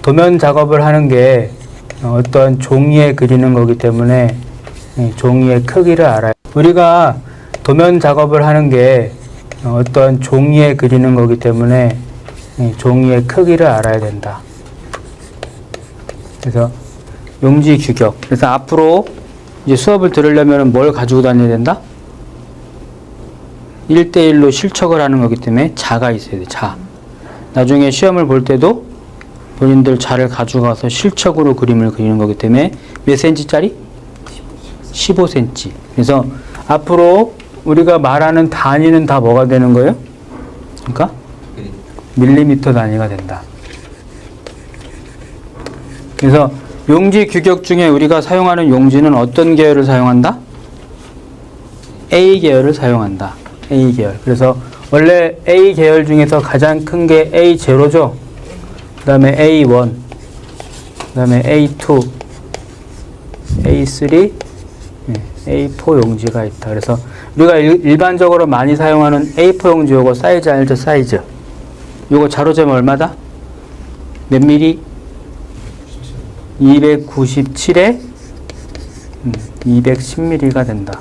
도면 작업을 하는 게 어떤 종이에 그리는 거기 때문에 종이의 크기를 알아요. 우리가 도면 작업을 하는 게 어떤 종이에 그리는 거기 때문에 종이의 크기를 알아야 된다. 그래서 용지 규격. 그래서 앞으로 이제 수업을 들으려면 뭘 가지고 다녀야 된다? 1대1로 실척을 하는 거기 때문에 자가 있어야 돼. 자. 나중에 시험을 볼 때도 본인들 자를 가져가서 실척으로 그림을 그리는 거기 때문에 몇 cm짜리? 15cm. 그래서 앞으로 우리가 말하는 단위는 다 뭐가 되는 거예요? 그러니까 밀리미터 단위가 된다. 그래서 용지 규격 중에 우리가 사용하는 용지는 어떤 계열을 사용한다? A 계열을 사용한다. A 계열. 그래서 원래 A 계열 중에서 가장 큰 게 A0죠. 그 다음에 A1, 그 다음에 A2, A3, A4 용지가 있다. 그래서 우리가 일반적으로 많이 사용하는 A4 용지 요거 사이즈 알죠? 사이즈. 요거 자로재면 얼마다? 몇 미리? 297에 210mm가 된다.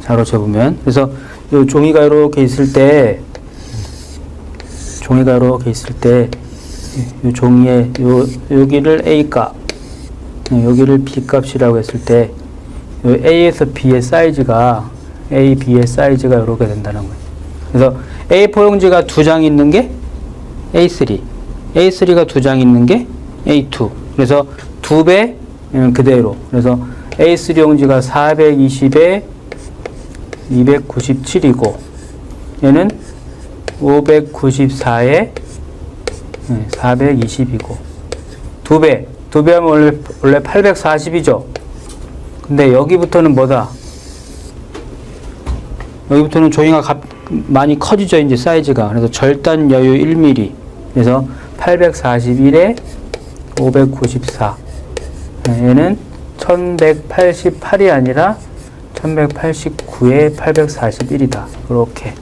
자로 재보면. 그래서 요 종이가 이렇게 있을 때, 요 종이에 여기를 A 값, 여기를 B 값이라고 했을 때, 요 A에서 B의 사이즈가, A, B의 사이즈가 이렇게 된다는 거예요. 그래서 A4 용지가 2장 있는 게 A3, A3가 2장 있는 게 A2. 그래서 2배 그대로. 그래서 A3 용지가 420에 297이고 얘는 594에 420이고 2배 하면 원래 840이죠. 근데 여기부터는 뭐다? 여기부터는 종이가 많이 커지죠. 이제 사이즈가. 그래서 절단 여유 1mm. 그래서 841에 594. 얘는 1188이 아니라 1189에 841이다. 이렇게.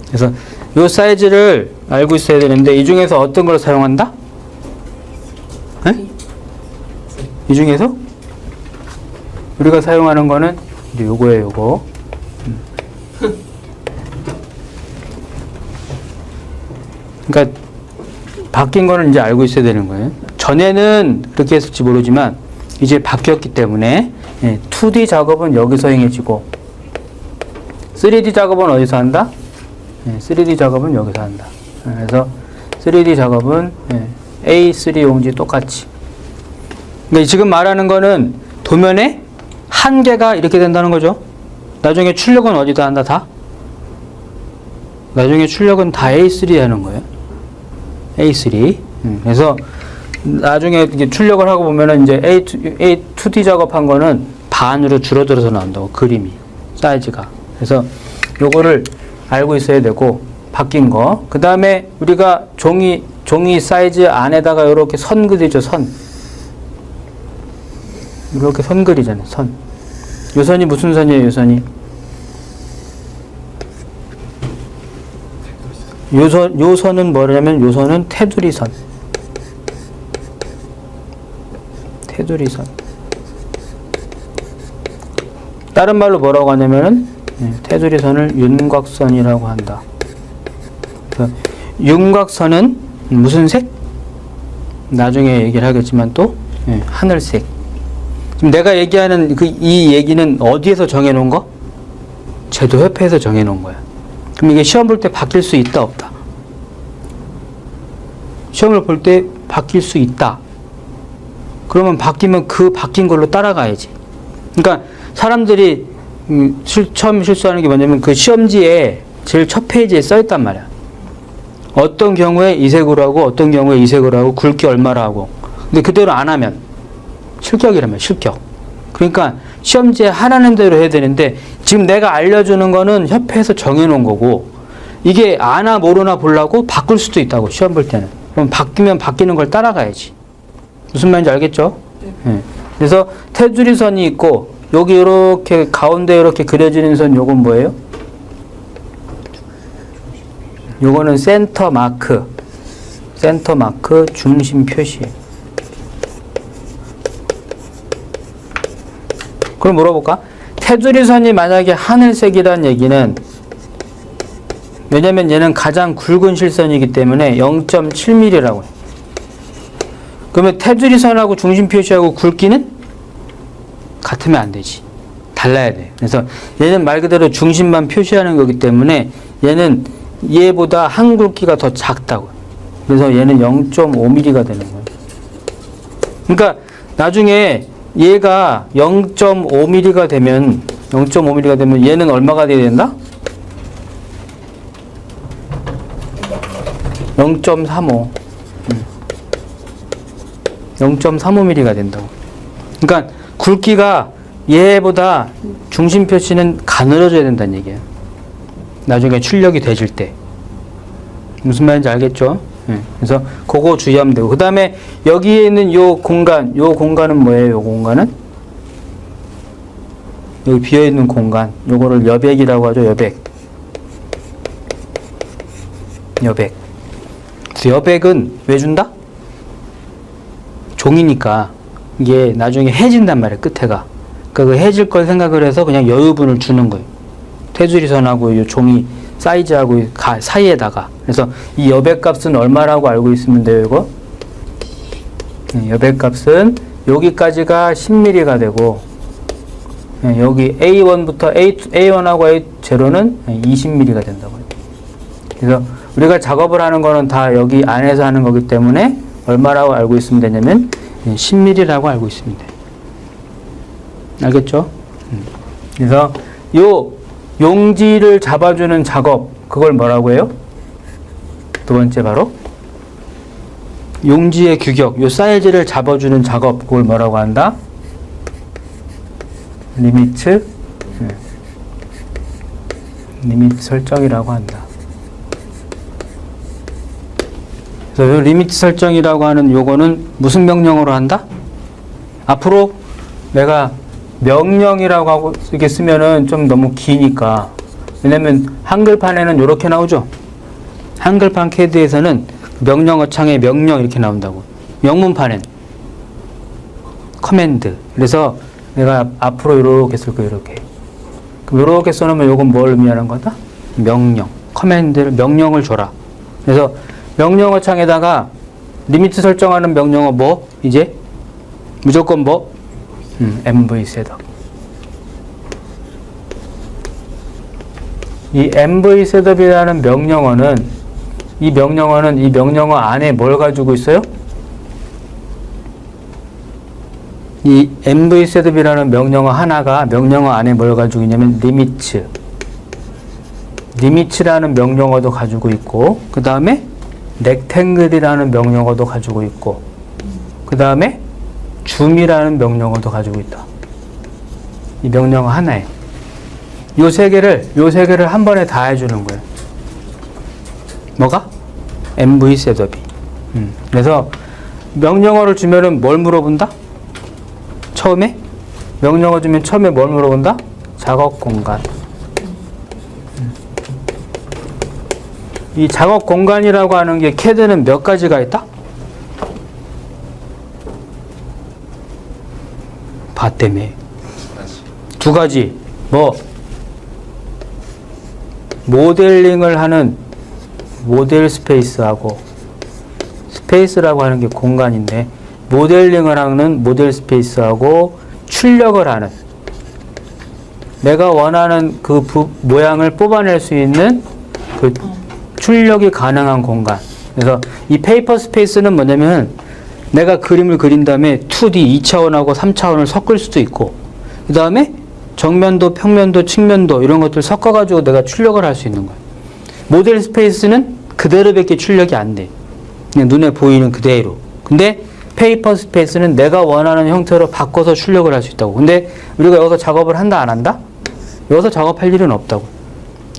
그래서 이 사이즈를 알고 있어야 되는데 이 중에서 어떤 걸 사용한다? 네? 이 중에서 우리가 사용하는 거는 이제 요거예요. 요거. 그러니까 바뀐 거는 이제 알고 있어야 되는 거예요. 전에는 그렇게 했을지 모르지만 이제 바뀌었기 때문에 2D 작업은 여기서 행해지고 3D 작업은 어디서 한다? 3D 작업은 여기서 한다. 그래서 3D 작업은 A3 용지 똑같이. 그러니까 지금 말하는 거는 도면에 한 개가 이렇게 된다는 거죠. 나중에 출력은 어디다 한다? 다? 나중에 출력은 다 A3 하는 거예요. A3. 그래서 나중에 이제 출력을 하고 보면은 이제 A2D 작업한 거는 반으로 줄어들어서 나온다고, 그림이. 사이즈가. 그래서 요거를 알고 있어야 되고, 바뀐 거. 그 다음에 우리가 종이 사이즈 안에다가 이렇게 선 그리죠, 선. 이렇게 선 그리잖아요, 선. 요 선이 무슨 선이에요, 요 선이? 요 선은 뭐냐면, 요 선은 테두리선. 테두리선. 다른 말로 뭐라고 하냐면은, 테두리선을 윤곽선이라고 한다. 윤곽선은 무슨 색? 나중에 얘기를 하겠지만 또, 하늘색. 지금 내가 얘기하는 이 얘기는 어디에서 정해놓은 거? 제도협회에서 정해놓은 거야. 그럼 이게 시험 볼 때 바뀔 수 있다, 없다? 시험을 볼 때 바뀔 수 있다. 그러면 바뀌면 그 바뀐 걸로 따라가야지. 그러니까 사람들이 처음 실수하는 게 뭐냐면 그 시험지에 제일 첫 페이지에 써 있단 말이야. 어떤 경우에 이 색으로 하고 어떤 경우에 이 색으로 하고 굵기 얼마로 하고. 근데 그대로 안 하면 실격이라면 실격. 그러니까 시험지에 하라는 대로 해야 되는데 지금 내가 알려주는 거는 협회에서 정해놓은 거고 이게 아나 모르나 보려고 바꿀 수도 있다고, 시험 볼 때는. 그럼 바뀌면 바뀌는 걸 따라가야지. 무슨 말인지 알겠죠? 네. 그래서 테두리선이 있고 여기 이렇게 가운데 이렇게 그려지는 선, 요건 뭐예요? 요거는 센터 마크. 센터 마크, 중심 표시. 그럼 물어볼까? 테두리 선이 만약에 하늘색이란 얘기는, 왜냐면 얘는 가장 굵은 실선이기 때문에 0.7mm라고 해. 그러면 테두리 선하고 중심 표시하고 굵기는 같으면 안 되지. 달라야 돼. 그래서 얘는 말 그대로 중심만 표시하는 거기 때문에 얘는 얘보다 한 굵기가 더 작다고. 그래서 얘는 0.5mm가 되는 거예요. 그러니까 나중에 얘가 0.5mm가 되면 0.5mm가 되면 얘는 얼마가 돼야 된다? 0.35. 0.35mm가 된다고. 그러니까 굵기가 얘보다 중심 표시는 가늘어져야 된다는 얘기예요. 나중에 출력이 되질 때. 무슨 말인지 알겠죠? 네. 그래서 그거 주의하면 되고. 그 다음에 여기에 있는 요 공간은 뭐예요? 요 공간은? 여기 비어있는 공간. 요거를 여백이라고 하죠. 여백. 그래서 여백은 왜 준다? 종이니까 이게 나중에 해진단 말이에요. 끝에가. 그러니까 그 해질 걸 생각을 해서 그냥 여유분을 주는 거예요. 테두리선하고 이 종이 사이즈하고 사이에다가. 그래서 이 여백값은 얼마라고 알고 있으면 돼요, 이거? 여백값은 여기까지가 10mm가 되고, 여기 A1부터 A1하고 A0는 20mm가 된다고 해요. 그래서 우리가 작업을 하는 거는 다 여기 안에서 하는 거기 때문에 얼마라고 알고 있으면 되냐면 10mm라고 알고 있으면 돼요. 알겠죠? 그래서 요 용지를 잡아주는 작업, 그걸 뭐라고 해요? 두 번째 바로 용지의 규격, 요 사이즈를 잡아주는 작업, 그걸 뭐라고 한다? 리미트 설정이라고 한다. 그래서 요 리미트 설정이라고 하는 요거는 무슨 명령어로 한다? 앞으로 내가 명령이라고 하고 이렇게 쓰면은 좀 너무 기니까. 왜냐면 한글판에는 이렇게 나오죠. 한글판 CAD에서는 명령어 창에 명령 이렇게 나온다고. 영문판엔 커맨드. 그래서 내가 앞으로 이렇게 쓸 거예요. 이렇게. 그럼 이렇게 써놓으면 이건 뭘 의미하는 거다? 명령. 커맨드를 명령을 줘라. 그래서 명령어 창에다가 리미트 설정하는 명령어 뭐? 이제 무조건 뭐? MV 셋업. 이 MV 셋업이라는 명령어는 이 명령어 안에 뭘 가지고 있어요? 이 MV 셋업이라는 명령어 하나가 명령어 안에 뭘 가지고 있냐면 리미츠라는 명령어도 가지고 있고, 그 다음에 렉탱글이라는 명령어도 가지고 있고, 그 다음에 줌이라는 명령어도 가지고 있다. 이 명령어 하나에 요 세 개를 한 번에 다 해주는 거예요. 뭐가? MV 셋업이. 그래서 명령어를 주면은 뭘 물어본다? 처음에? 명령어 주면 처음에 뭘 물어본다? 작업 공간. 이 작업 공간이라고 하는 게 CAD는 몇 가지가 있다? 봤다며. 두 가지. 뭐? 모델링을 하는 모델 스페이스하고, 스페이스라고 하는 게 공간인데, 모델링을 하는 모델 스페이스하고 출력을 하는, 내가 원하는 그 모양을 뽑아낼 수 있는 그 출력이 가능한 공간. 그래서 이 페이퍼 스페이스는 뭐냐면 내가 그림을 그린 다음에 2D 2차원하고 3차원을 섞을 수도 있고, 그 다음에 정면도, 평면도, 측면도 이런 것들 섞어가지고 내가 출력을 할 수 있는 거야. 모델 스페이스는 그대로밖에 출력이 안 돼. 그냥 눈에 보이는 그대로. 근데 페이퍼 스페이스는 내가 원하는 형태로 바꿔서 출력을 할 수 있다고. 근데 우리가 여기서 작업을 한다, 안 한다? 여기서 작업할 일은 없다고.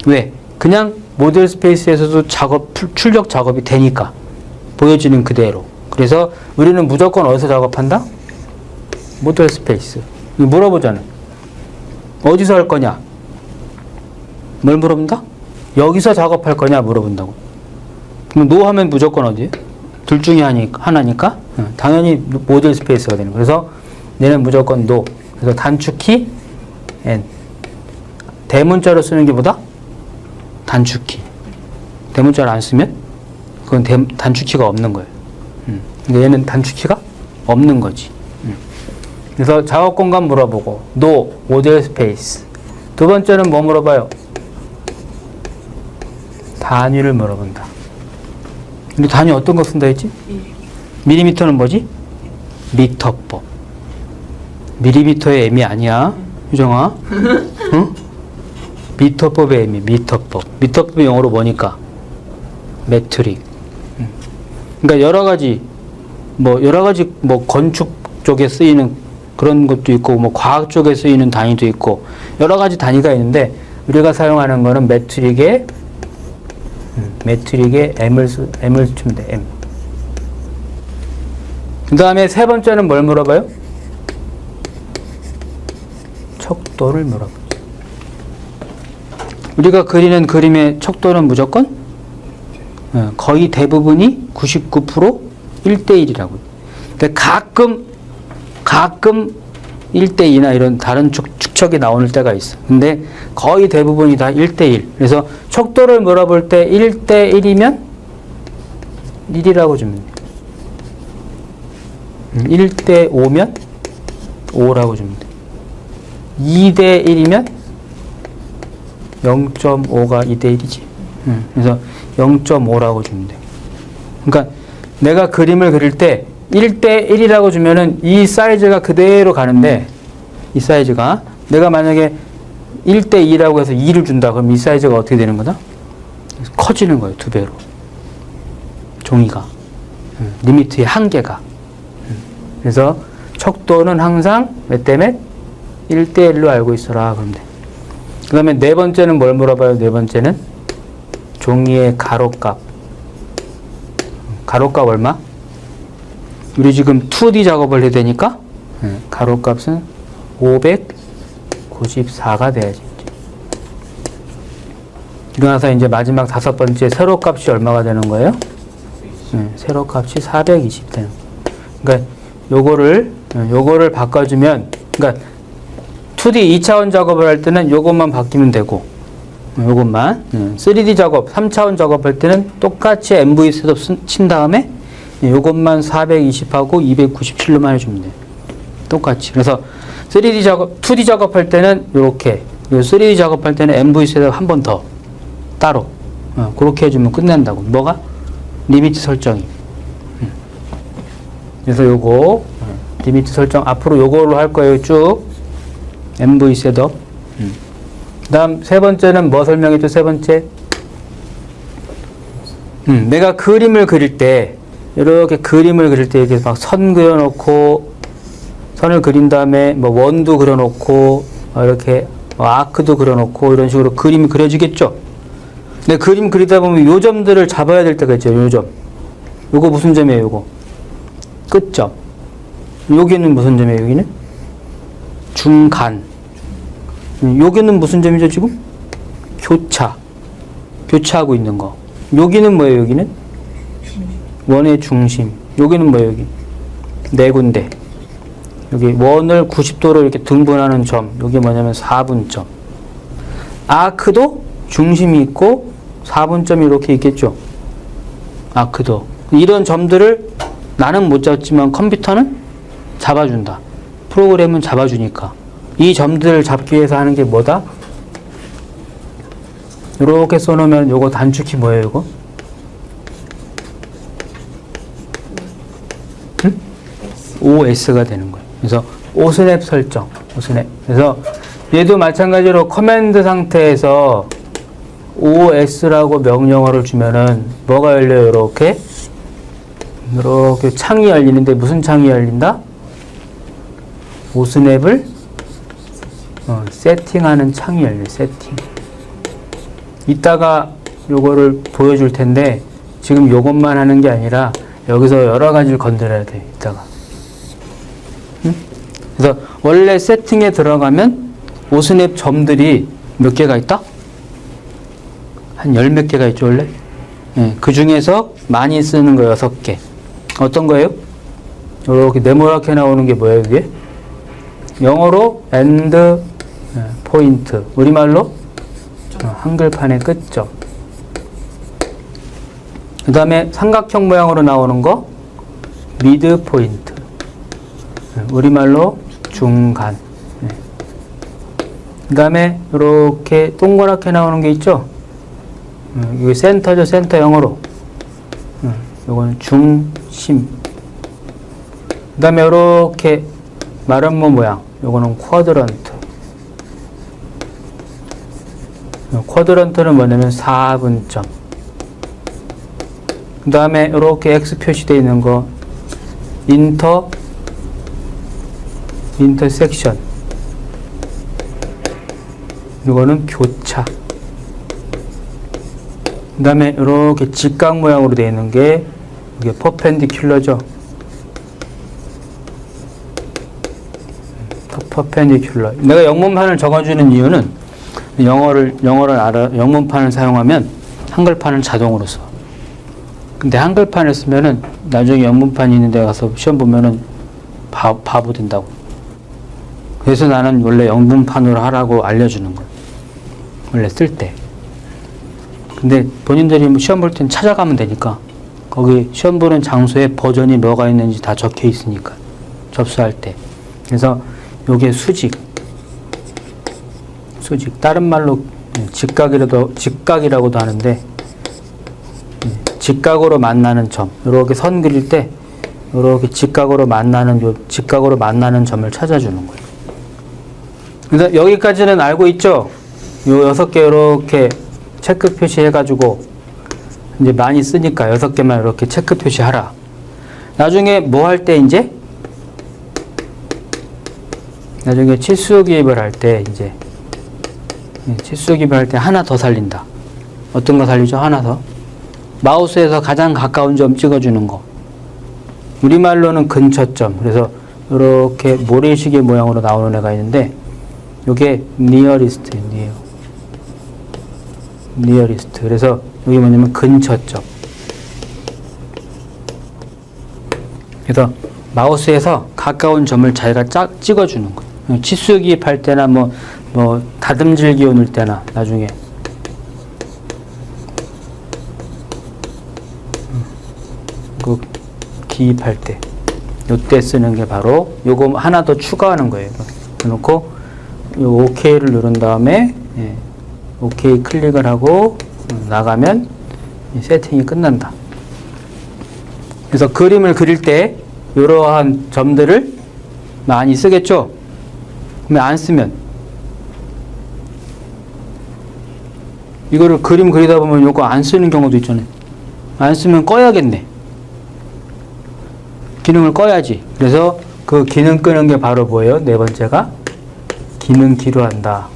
왜? 그냥 모델 스페이스에서도 출력 작업이 되니까. 보여지는 그대로. 그래서 우리는 무조건 어디서 작업한다? 모델 스페이스. 물어보잖아. 어디서 할 거냐? 뭘 물어본다? 여기서 작업할 거냐 물어본다고. 그럼 노 하면 무조건 어디에? 둘 중에 하나니까 당연히 모듈 스페이스가 되는 거예요. 그래서 얘는 무조건 NO. 그래서 단축키 N. 대문자로 쓰는 게 뭐다? 단축키. 대문자를 안 쓰면 그건 단축키가 없는 거예요. 그러니까 얘는 단축키가 없는 거지. 그래서 작업 공간 물어보고 NO, 모듈 스페이스. 두 번째는 뭐 물어봐요? 단위를 물어본다. 근데 단위 어떤 거 쓴다 했지? 밀리미터는 뭐지? 미터법. 밀리미터의 M이 아니야. 유정아. 응? 미터법의 M이 미터법. 미터법이 영어로 뭐니까? 메트릭. 그러니까 여러 가지 건축 쪽에 쓰이는 그런 것도 있고, 과학 쪽에 쓰이는 단위도 있고, 여러 가지 단위가 있는데, 우리가 사용하는 거는 메트릭의 M을 주면 돼, M. 그 다음에 세 번째는 뭘 물어봐요? 척도를 물어보죠. 우리가 그리는 그림의 척도는 무조건 거의 대부분이 99% 1대1이라고. 그러니까 가끔 1대2나 이런 다른 축척이 나오는 때가 있어. 근데 거의 대부분이 다 1대1. 그래서 척도를 물어볼 때 1대1이면 1이라고 주면 돼. 1대5면 5라고 주면 돼. 2대1이면 0.5가 2대1이지. 그래서 0.5라고 주면 돼. 그러니까 내가 그림을 그릴 때 1대1이라고 주면은 이 사이즈가 그대로 가는데, 이 사이즈가 내가 만약에 1대2라고 해서 2를 준다. 그럼 이 사이즈가 어떻게 되는 거다? 커지는 거예요. 2배로. 종이가. 리미트의 한계가. 그래서 척도는 항상 몇 대 몇? 1대1로 알고 있어라. 그러면 돼. 그 다음에 네 번째는 뭘 물어봐요? 네 번째는 종이의 가로값. 가로값 얼마? 우리 지금 2D 작업을 해야 되니까 가로값은 594가 돼야지. 그러나서 이제 마지막 다섯 번째 세로값이 얼마가 되는 거예요? 세로값이 420 되는 거예요. 그러니까 요거를 바꿔주면, 그러니까 2D 2차원 작업을 할 때는 요것만 바뀌면 되고, 요것만 3D 작업 3차원 작업할 때는 똑같이 MV 셋업 친 다음에 요것만 420하고 297로만 해주면 돼요. 똑같이. 그래서 3D 작업, 2D 작업할 때는 요렇게, 3D 작업할 때는 MV 셋업 한 번 더 따로 그렇게 해주면 끝난다고. 뭐가? 리미트 설정이. 그래서 요거 리미트 설정 앞으로 요걸로 할 거예요. 쭉 MV 셋업. 그 다음 세 번째는 뭐 설명했죠? 세 번째, 내가 그림을 그릴 때, 이렇게 그림을 그릴 때 이렇게 막 선 그려놓고, 선을 그린 다음에 뭐 원도 그려놓고, 이렇게 아크도 그려놓고, 이런 식으로 그림이 그려지겠죠? 근데 그림 그리다 보면 요 점들을 잡아야 될 때가 있죠. 요 점. 요거 무슨 점이에요? 요거 끝점. 여기는 무슨 점이에요? 여기는 중간. 여기는 무슨 점이죠? 지금 교차하고 있는 거. 여기는 뭐예요? 여기는 원의 중심. 여기는 뭐예요? 여기 네 군데. 여기 원을 90도로 이렇게 등분하는 점. 여기 뭐냐면 4분점. 아크도 중심이 있고 4분점이 이렇게 있겠죠. 아크도. 이런 점들을 나는 못 잡지만 컴퓨터는 잡아준다. 프로그램은 잡아주니까. 이 점들을 잡기 위해서 하는 게 뭐다? 이렇게 써놓으면 요거 단축키 뭐예요? 요거? OS가 되는 거예요. 그래서 오스냅 설정. 오스냅. 그래서 얘도 마찬가지로 커맨드 상태에서 OS라고 명령어를 주면은 뭐가 열려요? 이렇게 창이 열리는데 무슨 창이 열린다? 오스냅을 세팅하는 창이 열려요. 세팅. 이따가 요거를 보여줄 텐데 지금 요것만 하는 게 아니라 여기서 여러 가지를 건드려야 돼. 이따가. 그래서 원래 세팅에 들어가면 오스냅 점들이 몇 개가 있다? 한 열 몇 개가 있죠, 원래? 그 중에서 많이 쓰는 거 6개. 어떤 거예요? 이렇게 네모나게 나오는 게 뭐예요, 이게? 영어로 end point, 우리말로 한글판의 끝점. 그 다음에 삼각형 모양으로 나오는 거 mid point, 우리말로 중간. 그 다음에 이렇게 동그랗게 나오는 게 있죠? 이게 센터죠, 센터 영어로. 이거는 중심. 그 다음에 이렇게 마름모 모양, 요거는 쿼드런트. 쿼드런트는 뭐냐면 4분점. 그 다음에 이렇게 X 표시되어 있는 거 인터섹션. 이거는 교차. 그 다음에 이렇게 직각 모양으로 되어 있는 게 이게 퍼펜디큘러죠. 퍼펜디큘러. 내가 영문판을 적어주는 이유는 영문판을 사용하면 한글판을 자동으로 써. 근데 한글판을 쓰면은 나중에 영문판이 있는 데 가서 시험 보면은 바보 된다고. 그래서 나는 원래 영문판으로 하라고 알려주는 거야. 원래 쓸 때. 근데 본인들이 시험 볼 땐 찾아가면 되니까 거기 시험 보는 장소에 버전이 뭐가 있는지 다 적혀 있으니까 접수할 때. 그래서 요게 수직. 다른 말로 직각이라고도 하는데 직각으로 만나는 점. 이렇게 선 그릴 때 이렇게 직각으로 만나는 점을 찾아주는 거예요. 그래서 여기까지는 알고 있죠? 요 6개 이렇게 체크 표시해가지고 이제 많이 쓰니까 6개만 이렇게 체크 표시하라. 나중에 뭐 할 때 이제? 나중에 치수 기입을 할 때 이제 치수 기입을 할 때 하나 더 살린다. 어떤 거 살리죠? 하나 더. 마우스에서 가장 가까운 점 찍어주는 거. 우리말로는 근처점. 그래서 이렇게 모래시계 모양으로 나오는 애가 있는데 이게 nearest. 그래서 여기 뭐냐면 근처점. 그래서 마우스에서 가까운 점을 자기가 찍어주는 거예요. 치수 기입할 때나 뭐 다듬질 기울일 때나 나중에 그 기입할 때 요때 쓰는 게 바로 요거 하나 더 추가하는 거예요. 그래놓고 요 OK를 누른 다음에 OK 클릭을 하고 나가면 세팅이 끝난다. 그래서 그림을 그릴 때 이러한 점들을 많이 쓰겠죠? 근데 안 쓰면 이거를 그림 그리다 보면 요거 안 쓰는 경우도 있잖아요. 안 쓰면 꺼야겠네. 기능을 꺼야지. 그래서 그 기능 끄는 게 바로 뭐예요? 네 번째가 기능 키로 한다.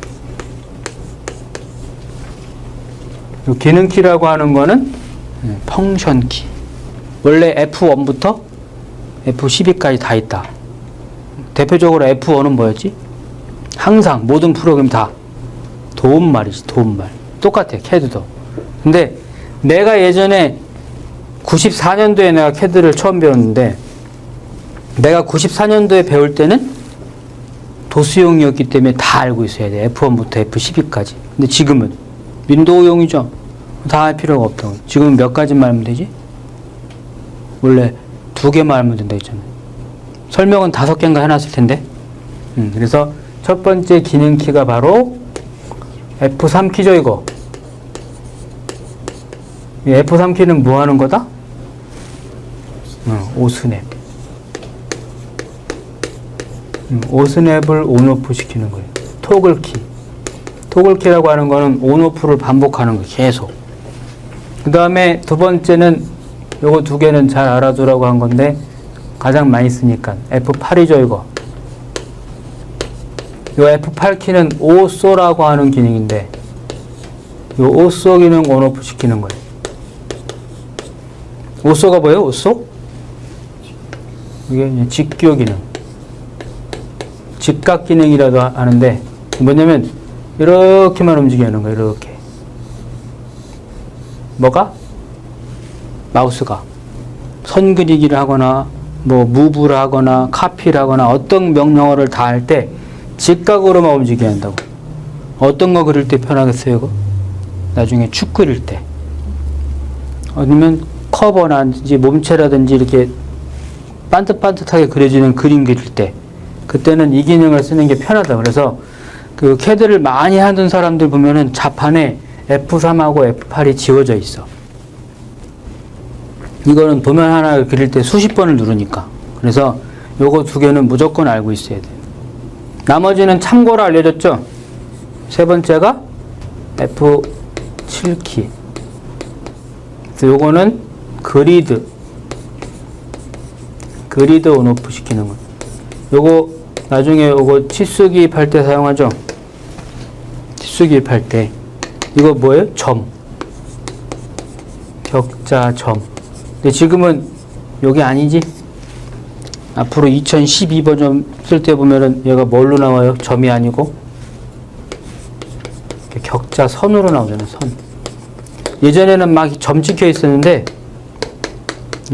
이 기능 키라고 하는 거는 펑션 키. 원래 F1부터 F12까지 다 있다. 대표적으로 F1은 뭐였지? 항상 모든 프로그램 다 도움말이지, 도움말. 똑같아, 캐드도. 근데 내가 예전에 94년도에 내가 캐드를 처음 배웠는데 내가 94년도에 배울 때는 도수용이었기 때문에 다 알고 있어야 돼. F1부터 F12까지. 근데 지금은 윈도우용이죠. 다 할 필요가 없다고. 지금은 몇 가지만 알면 되지? 원래 2개만 알면 된다 했잖아요. 설명은 5개인가 해놨을 텐데. 그래서 첫 번째 기능 키가 바로 F3 키죠, 이거. 이 F3 키는 뭐 하는 거다? 오스냅. 오스냅을 온오프 시키는 거예요. 토글키. 토글키라고 하는 거는 온오프를 반복하는 거예요. 계속. 그 다음에 두 번째는 요거 2개는 잘 알아두라고 한 건데 가장 많이 쓰니까 F8이죠, 이거. 요 F8 키는 오쏘라고 하는 기능인데 요 오쏘 기능 온오프 시키는 거예요. 오쏘가 뭐예요? 오쏘? 이게 직교 기능. 직각 기능이라도 하는데 뭐냐면 이렇게만 움직여 하는 거예요. 이렇게. 뭐가? 마우스가 선 그리기를 하거나 뭐 무브를 하거나 카피를 하거나 어떤 명령어를 다 할 때 직각으로만 움직여야 한다고. 어떤 거 그릴 때 편하겠어요, 이거? 나중에 축 그릴 때. 아니면 커버라든지 몸체라든지 이렇게 반듯반듯하게 그려지는 그림 그릴 때. 그때는 이 기능을 쓰는 게 편하다. 그래서 그 CAD를 많이 하던 사람들 보면은 자판에 F3하고 F8이 지워져 있어. 이거는 도면 하나 그릴 때 수십 번을 누르니까. 그래서 요거 두 개는 무조건 알고 있어야 돼요. 나머지는 참고로 알려줬죠? 세 번째가 F7키. 그래서 요거는 그리드 온오프 시키는 거. 요거 나중에 요거 치수 기입할 때 사용하죠? 치수 기입할 때. 이거 뭐예요? 점. 격자 점. 근데 지금은 여기 아니지? 앞으로 2012 버전 쓸 때 보면은 얘가 뭘로 나와요? 점이 아니고 격자 선으로 나오잖아요. 선. 예전에는 막 점 찍혀 있었는데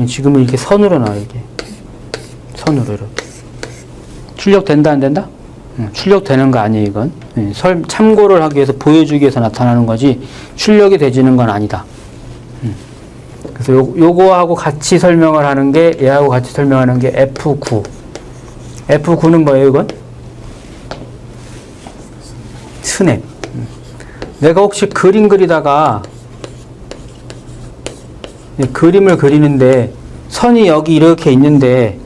지금은 이렇게 선으로 나와요. 이게 선으로 이렇게. 출력된다 안 된다? 출력되는 거 아니에요. 이건 참고를 하기 위해서 보여주기 위해서 나타나는 거지 출력이 되지는 건 아니다. 그래서 요거하고 같이 설명을 하는 게 얘하고 같이 설명하는 게 F9. F9는 뭐예요, 이건? 스냅. 내가 혹시 그림 그리다가 그림을 그리는데 선이 여기 이렇게 있는데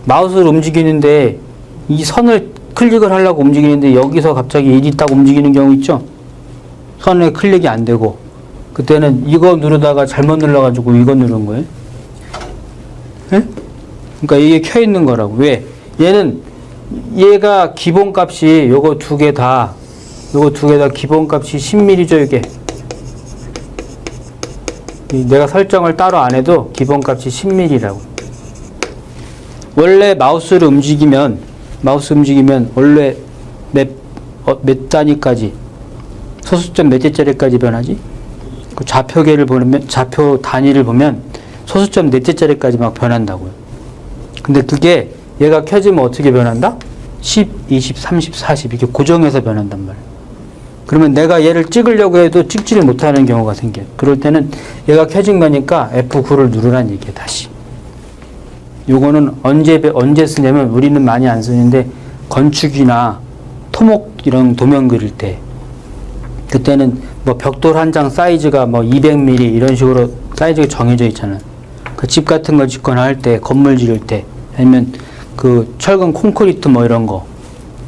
마우스를 움직이는데 이 선을 클릭을 하려고 움직이는데 여기서 갑자기 일이 딱 움직이는 경우 있죠? 선에 클릭이 안 되고 그때는 이거 누르다가 잘못 눌러가지고 이거 누른 거예요. 네? 그러니까 이게 켜 있는 거라고. 왜? 얘가 기본값이 요거 두 개 다 기본값이 10mm죠, 이게. 내가 설정을 따로 안 해도 기본값이 10mm라고. 원래 마우스를 움직이면 원래 몇 단위까지 소수점 몇 개짜리까지 변하지? 그 좌표계를 보면 좌표 단위를 보면 소수점 몇 개짜리까지 막 변한다고요. 근데 그게 얘가 켜지면 어떻게 변한다? 10, 20, 30, 40 이렇게 고정해서 변한단 말이에요. 그러면 내가 얘를 찍으려고 해도 찍지를 못하는 경우가 생겨요. 그럴 때는 얘가 켜진 거니까 F9를 누르란 얘기예요. 다시. 요거는 언제 쓰냐면 우리는 많이 안 쓰는데 건축이나 토목 이런 도면 그릴 때 그때는 뭐 벽돌 한 장 사이즈가 뭐 200mm 이런 식으로 사이즈가 정해져 있잖아요. 그 집 같은 거 짓거나 할 때 건물 지을 때 아니면 그 철근 콘크리트 뭐 이런 거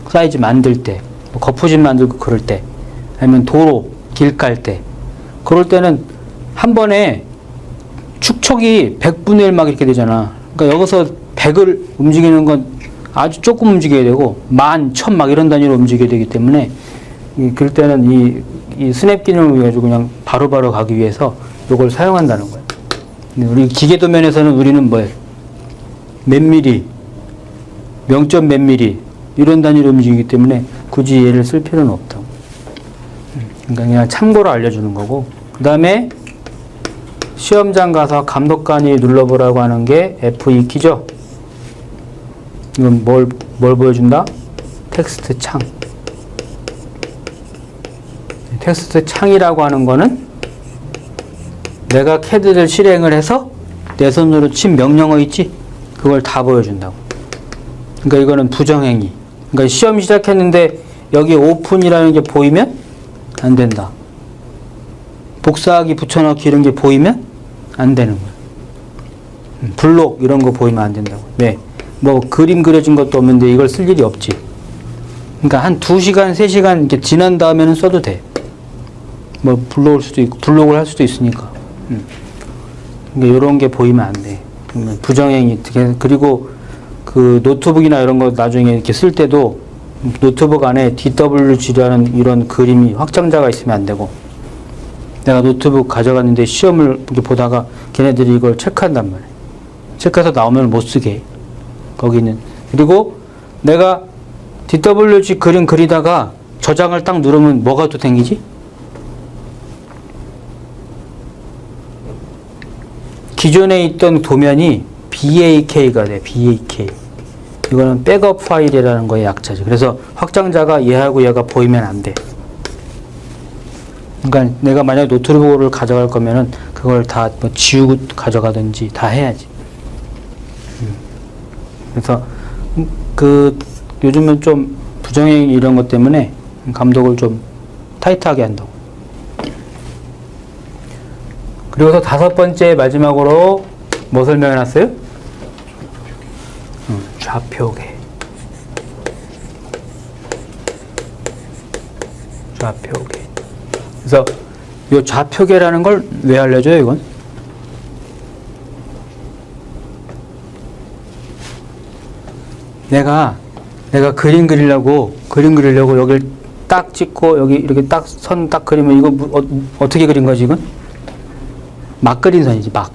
사이즈 만들 때 뭐 거푸집 만들고 그럴 때 아니면 도로 길 깔 때 그럴 때는 한 번에 축척이 100분의 1 막 이렇게 되잖아. 그러니까 여기서 100을 움직이는 건 아주 조금 움직여야 되고 10,000, 1000 막 이런 단위로 움직여야 되기 때문에 그럴 때는 이 스냅 기능을 가지고 그냥 바로바로 가기 위해서 이걸 사용한다는 거예요. 근데 우리 기계 도면에서는 우리는 뭐예요? 몇 미리, 0점 몇 미리 이런 단위로 움직이기 때문에 굳이 얘를 쓸 필요는 없다고. 그러니까 그냥 참고로 알려주는 거고. 그 다음에 시험장 가서 감독관이 눌러보라고 하는 게 F2키죠. 이건 뭘 보여준다? 텍스트 창. 텍스트 창이라고 하는 거는 내가 CAD를 실행을 해서 내 손으로 친 명령어 있지? 그걸 다 보여준다고. 그러니까 이거는 부정행위. 그러니까 시험 시작했는데 여기 오픈이라는 게 보이면 안 된다. 복사하기, 붙여넣기 이런 게 보이면 안 되는 거야. 블록 이런 거 보이면 안 된다고. 왜? 뭐 그림 그려진 것도 없는데 이걸 쓸 일이 없지. 그러니까 한 2시간, 3시간 이렇게 지난 다음에는 써도 돼. 뭐 블록을 수도 있고 블록을 할 수도 있으니까. 그러니까 이런 게 보이면 안 돼. 부정행위. 그리고 그 노트북이나 이런 거 나중에 이렇게 쓸 때도 노트북 안에 DWG라는 이런 그림이 확장자가 있으면 안 되고, 내가 노트북 가져갔는데 시험을 이렇게 보다가 걔네들이 이걸 체크한단 말이에요. 체크해서 나오면 못 쓰게 해. 거기는. 그리고 내가 DWG 그림 그리다가 저장을 딱 누르면 뭐가 또 생기지? 기존에 있던 도면이 BAK가 돼. BAK. 이거는 백업 파일이라는 거의 약자죠. 그래서 확장자가 얘하고 얘가 보이면 안 돼. 그러니까 내가 만약 노트북을 가져갈 거면은 그걸 다 뭐 지우고 가져가든지 다 해야지. 그래서 그 요즘은 좀 부정행 이런 것 때문에 감독을 좀 타이트하게 한다고. 그리고서 5번째 마지막으로 뭐 설명해 놨어요? 좌표계. 좌표계. 그래서 이 좌표계라는 걸 왜 알려줘요, 이건? 내가 그림 그리려고 여기를 딱 찍고 여기 이렇게 딱 선 딱 그리면 이거 어떻게 그린 거지, 이건? 막 그린 선이지, 막.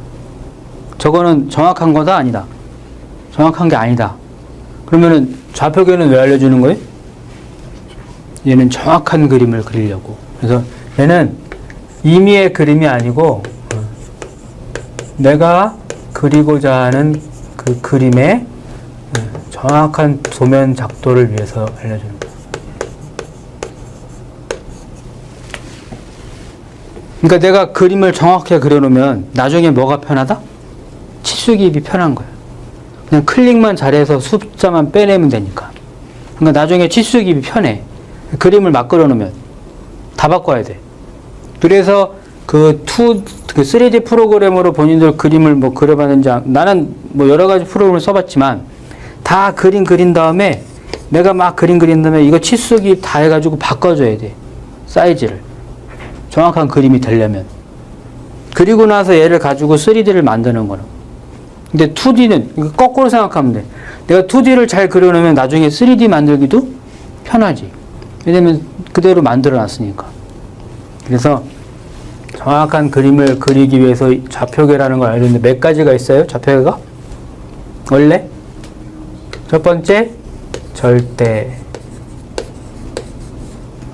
저거는 정확한 거다, 아니다? 정확한 게 아니다. 그러면은 좌표계는 왜 알려주는 거예요? 얘는 정확한 그림을 그리려고. 그래서 얘는 임의의 그림이 아니고 내가 그리고자 하는 그 그림의 정확한 도면 작도를 위해서 알려주는 거예요. 그러니까 내가 그림을 정확하게 그려놓으면 나중에 뭐가 편하다? 치수기입이 편한 거예요. 그냥 클릭만 잘해서 숫자만 빼내면 되니까. 그러니까 나중에 치수기입이 편해. 그림을 막 그려놓으면 다 바꿔야 돼. 그래서 그 3D 프로그램으로 본인들 그림을 뭐 그려봤는지, 나는 뭐 여러 가지 프로그램을 써봤지만 다 그린 다음에 내가 막 그린 다음에 이거 치수기 다 해가지고 바꿔줘야 돼. 사이즈를. 정확한 그림이 되려면. 그리고 나서 얘를 가지고 3D를 만드는 거는. 근데 2D는 거꾸로 생각하면 돼. 내가 2D를 잘 그려놓으면 나중에 3D 만들기도 편하지. 왜냐면 그대로 만들어 놨으니까. 그래서 정확한 그림을 그리기 위해서 좌표계라는 걸 알려주는데 몇 가지가 있어요? 좌표계가? 원래? 첫 번째, 절대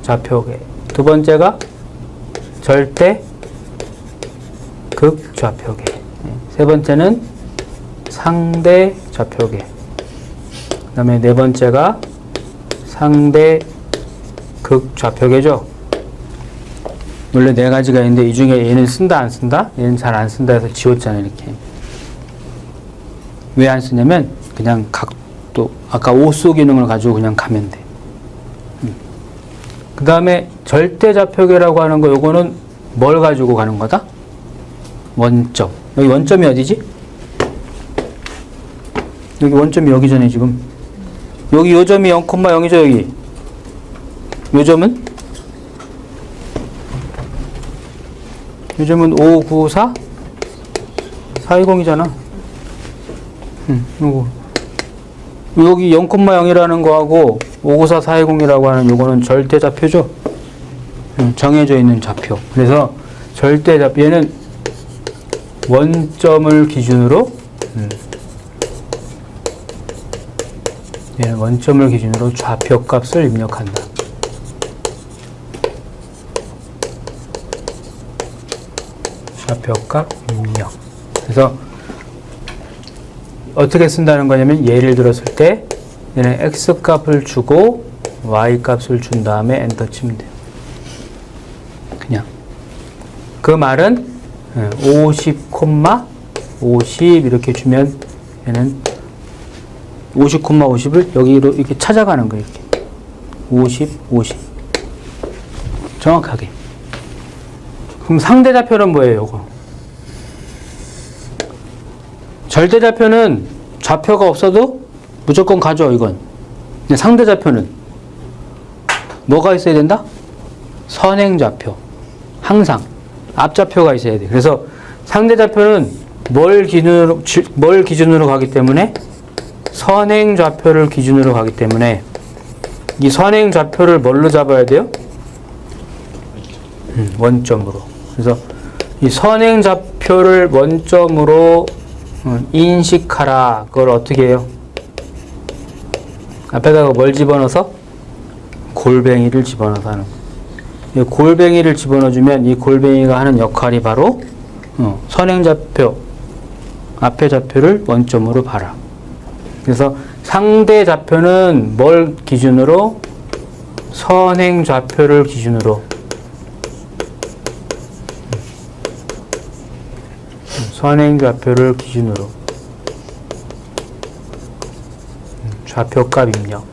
좌표계. 두 번째가 절대 극좌표계. 세 번째는 상대 좌표계. 그 다음에 네 번째가 상대 극좌표계죠. 원래 네 가지가 있는데 이 중에 얘는 쓴다 안 쓴다? 얘는 잘 안 쓴다 해서 지웠잖아요, 이렇게. 왜 안 쓰냐면 그냥 각도, 아까 오쏘 기능을 가지고 그냥 가면 돼. 그 다음에 절대좌표계라고 하는 거, 요거는 뭘 가지고 가는 거다? 원점. 여기 원점이 어디지? 여기 원점이 여기잖아요, 지금. 여기 요 점이 0,0이죠, 여기. 요 점은? 요 점은 594? 420이잖아. 요거. 여기 0,0이라는 거하고 594, 420이라고 하는 요거는 절대좌표죠. 정해져 있는 좌표. 그래서 절대좌표, 얘는 원점을 기준으로 얘는 원점을 기준으로 좌표 값을 입력한다. 좌표값 입력. 그래서 어떻게 쓴다는 거냐면, 예를 들었을 때 얘는 x값을 주고 y값을 준 다음에 엔터 치면 돼요. 그냥 그 말은 50, 50 이렇게 주면 얘는 50, 50을 여기로 이렇게 찾아가는 거예요. 이렇게 50, 50 정확하게. 그럼 상대좌표는 뭐예요, 이거? 절대좌표는 좌표가 없어도 무조건 가져, 이건. 근데 상대좌표는 뭐가 있어야 된다? 선행좌표. 항상 앞좌표가 있어야 돼. 그래서 상대좌표는 뭘 기준으로 가기 때문에, 선행좌표를 기준으로 가기 때문에 이 선행좌표를 뭘로 잡아야 돼요? 원점으로. 그래서 이 선행좌표를 원점으로 인식하라. 그걸 어떻게 해요? 앞에다가 뭘 집어넣어서? 골뱅이를 집어넣어서 하는 거예요. 골뱅이를 집어넣어주면 이 골뱅이가 하는 역할이 바로 선행좌표, 앞에 좌표를 원점으로 봐라. 그래서 상대 좌표는 뭘 기준으로? 선행 좌표를 기준으로. 선행 좌표를 기준으로. 좌표값 입력.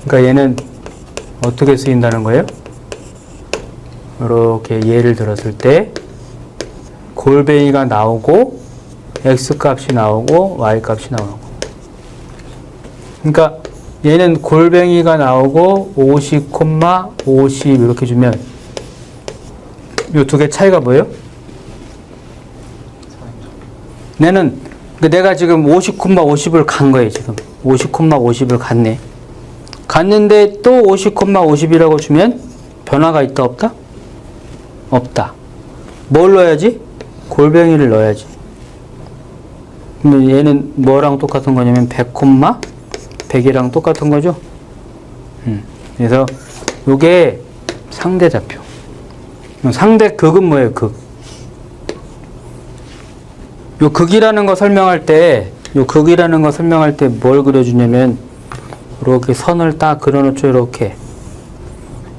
그러니까 얘는 어떻게 쓰인다는 거예요? 이렇게 예를 들었을 때 골뱅이가 나오고 x값이 나오고 y값이 나오고, 그러니까 얘는 골뱅이가 나오고 50, 50 이렇게 주면 이 두 개 차이가 뭐예요? 얘는 내가 지금 50, 50을 간 거예요. 지금 50, 50을 갔네. 갔는데 또 50, 50이라고 주면 변화가 있다 없다? 없다. 뭘 넣어야지? 골뱅이를 넣어야지. 근데 얘는 뭐랑 똑같은 거냐면 100, 100이랑 똑같은 거죠. 그래서 요게 상대 좌표. 상대 극은 뭐예요? 극. 요 극이라는 거 설명할 때, 뭘 그려주냐면 이렇게 선을 딱 그려놓죠. 이렇게.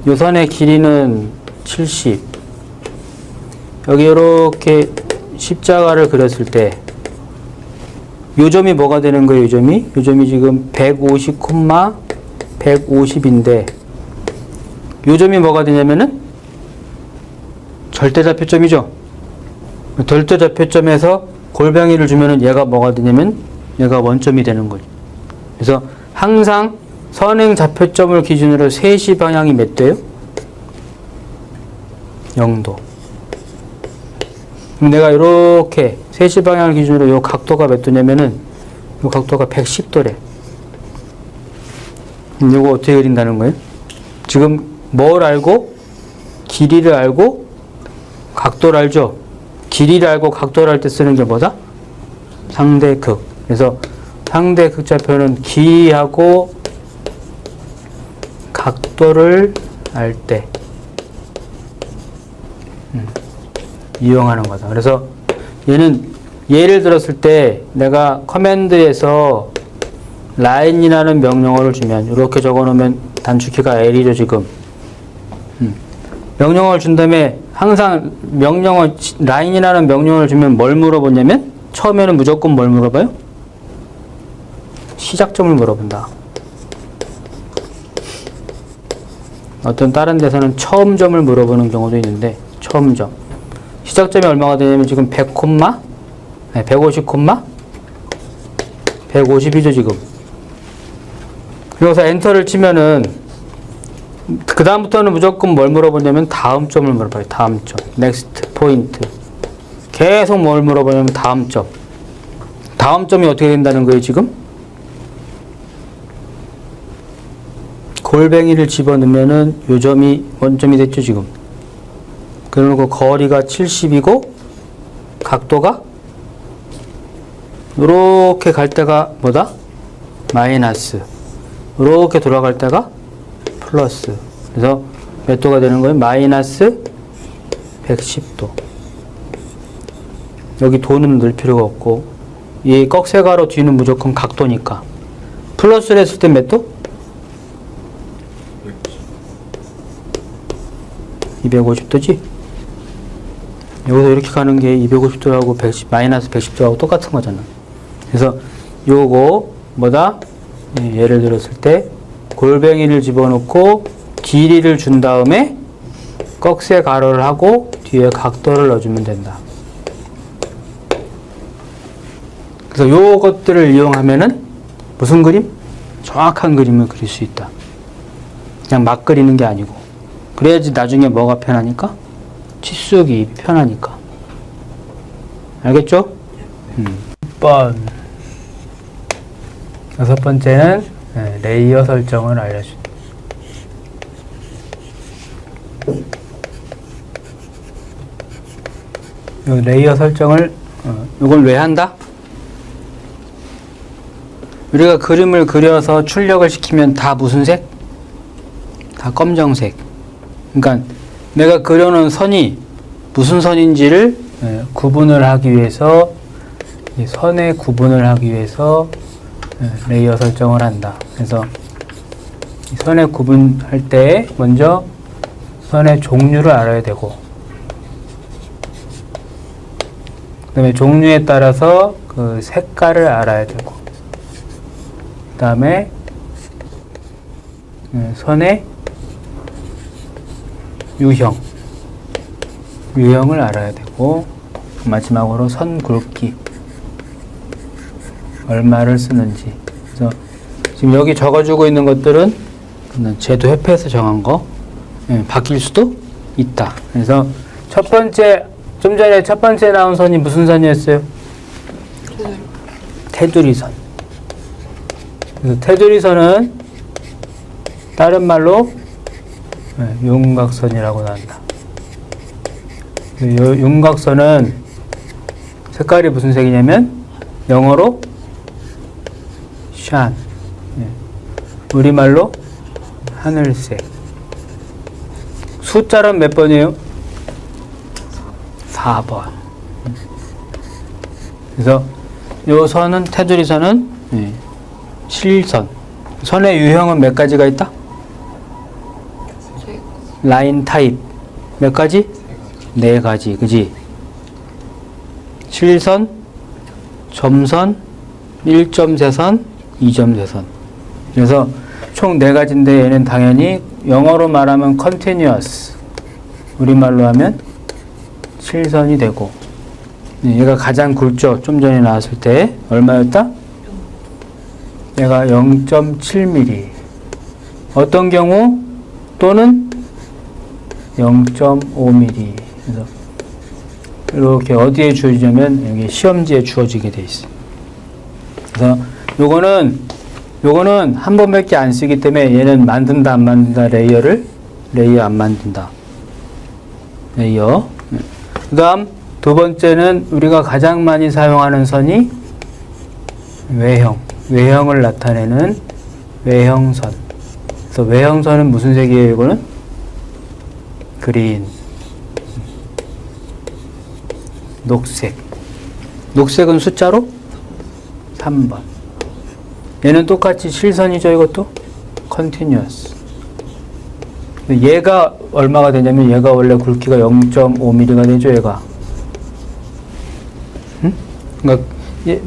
요 선의 길이는 70. 여기 이렇게 십자가를 그렸을 때 요 점이 뭐가 되는 거예요? 요 점이 지금 150, 150인데 요 점이 뭐가 되냐면은 절대좌표점이죠. 절대좌표점에서 골뱅이를 주면은 얘가 뭐가 되냐면 얘가 원점이 되는 거죠. 그래서 항상 선행 좌표점을 기준으로 세시 방향이 몇 도예요? 0도. 그럼 내가 이렇게 세시 방향을 기준으로 요 각도가 몇 도냐면은 요 각도가 110도래. 요거 어떻게 그린다는 거예요? 지금 뭘 알고? 길이를 알고 각도를 알죠? 길이를 알고 각도를 할 때 쓰는 게 뭐다? 상대극. 그래서 상대극 좌표는 길이하고 각도를 알 때 이용하는 거다. 그래서 얘는 예를 들었을 때 내가 커맨드에서 라인이라는 명령어를 주면 이렇게 적어 놓으면 단축키가 L이죠 지금. 명령어를 준 다음에 항상 명령어 라인이라는 명령어를 주면 뭘 물어보냐면 처음에는 무조건 뭘 물어봐요? 시작점을 물어본다. 어떤 다른 데서는 처음점을 물어보는 경우도 있는데 처음점. 시작점이 얼마가 되냐면 지금 100, 150, 150이죠 지금. 그래서 엔터를 치면은 그 다음부터는 무조건 뭘 물어보냐면 다음 점을 물어봐요. 다음 점. next point. 계속 뭘 물어보냐면 다음 점. 다음 점이 어떻게 된다는 거예요 지금? 골뱅이를 집어넣으면은 요 점이 원점이 됐죠 지금. 그리고 거리가 70이고 각도가 이렇게 갈 때가 뭐다? 마이너스. 이렇게 돌아갈 때가 플러스. 그래서 몇 도가 되는 거예요? 마이너스 110도. 여기 도는 넣을 필요가 없고 이 꺽쇠가로 뒤는 무조건 각도니까. 플러스를 했을 때 몇 도? 250도지? 여기서 이렇게 가는 게 250도하고 마이너스 110도하고 똑같은 거잖아. 그래서 요거 뭐다? 예를 들었을 때 골뱅이를 집어넣고 길이를 준 다음에 꺽쇠 가로를 하고 뒤에 각도를 넣어주면 된다. 그래서 요것들을 이용하면은 무슨 그림? 정확한 그림을 그릴 수 있다. 그냥 막 그리는 게 아니고. 그래야지 나중에 뭐가 편하니까? 치수기입이 편하니까. 알겠죠? 6번. 여섯 번째는 레이어 설정을 알려준다. 요 레이어 설정을 이걸 왜 한다? 우리가 그림을 그려서 출력을 시키면 다 무슨 색? 다 검정색. 그러니까 내가 그려놓은 선이 무슨 선인지를 구분을 하기 위해서 이 선의 구분을 하기 위해서 레이어 설정을 한다. 그래서 이 선의 구분할 때 먼저 선의 종류를 알아야 되고, 그 다음에 종류에 따라서 그 색깔을 알아야 되고, 그 다음에 선의 유형을 알아야 되고, 마지막으로 선 굵기 얼마를 쓰는지. 그래서 지금 여기 적어주고 있는 것들은 제도 협회에서 정한 거, 바뀔 수도 있다. 그래서 첫 번째, 좀 전에 첫 번째 나온 선이 무슨 선이었어요? 테두리선. 그래서 테두리선은 다른 말로 윤곽선이라고 한다. 윤곽선은 색깔이 무슨 색이냐면 영어로 샨, 우리말로 하늘색. 숫자는 몇 번이에요? 4번. 그래서 요 선은, 테두리선은 실선. 선의 유형은 몇 가지가 있다? 라인 타입 몇 가지? 4가지, 그지? 실선, 점선, 1점세선, 2점세선. 그래서 총 4가지인데 얘는 당연히 영어로 말하면 continuous, 우리말로 하면 실선이 되고, 얘가 가장 굵죠. 좀 전에 나왔을 때 얼마였다? 얘가 0.7mm. 어떤 경우 또는 0.5mm. 그래서 이렇게 어디에 주어지냐면 여기 시험지에 주어지게 돼 있어요. 그래서 요거는 한 번밖에 안 쓰기 때문에 얘는 만든다 안 만든다, 레이어 안 만든다. 레이어. 그 다음 두 번째는 우리가 가장 많이 사용하는 선이 외형을 나타내는 외형선. 그래서 외형선은 무슨 색이에요? 이거는 그린, 녹색. 녹색은 숫자로 3번. 얘는 똑같이 실선이죠. 이것도 continuous. 얘가 얼마가 되냐면 얘가 원래 굵기가 0.5mm가 되죠. 얘가. 그러니까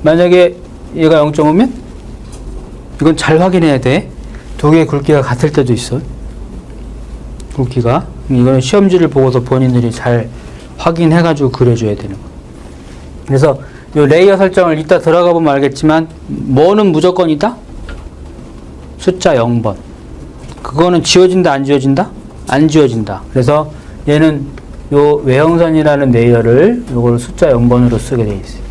만약에 얘가 0.5면 이건 잘 확인해야 돼. 두 개의 굵기가 같을 때도 있어. 굵기가. 이거는 시험지를 보고서 본인들이 잘 확인해가지고 그려줘야 되는 거야. 그래서 요 레이어 설정을 이따 들어가 보면 알겠지만 뭐는 무조건 있다? 숫자 0번. 그거는 지워진다 안 지워진다? 안 지워진다. 그래서 얘는 요 외형선이라는 레이어를 요걸 숫자 0번으로 쓰게 돼 있어요.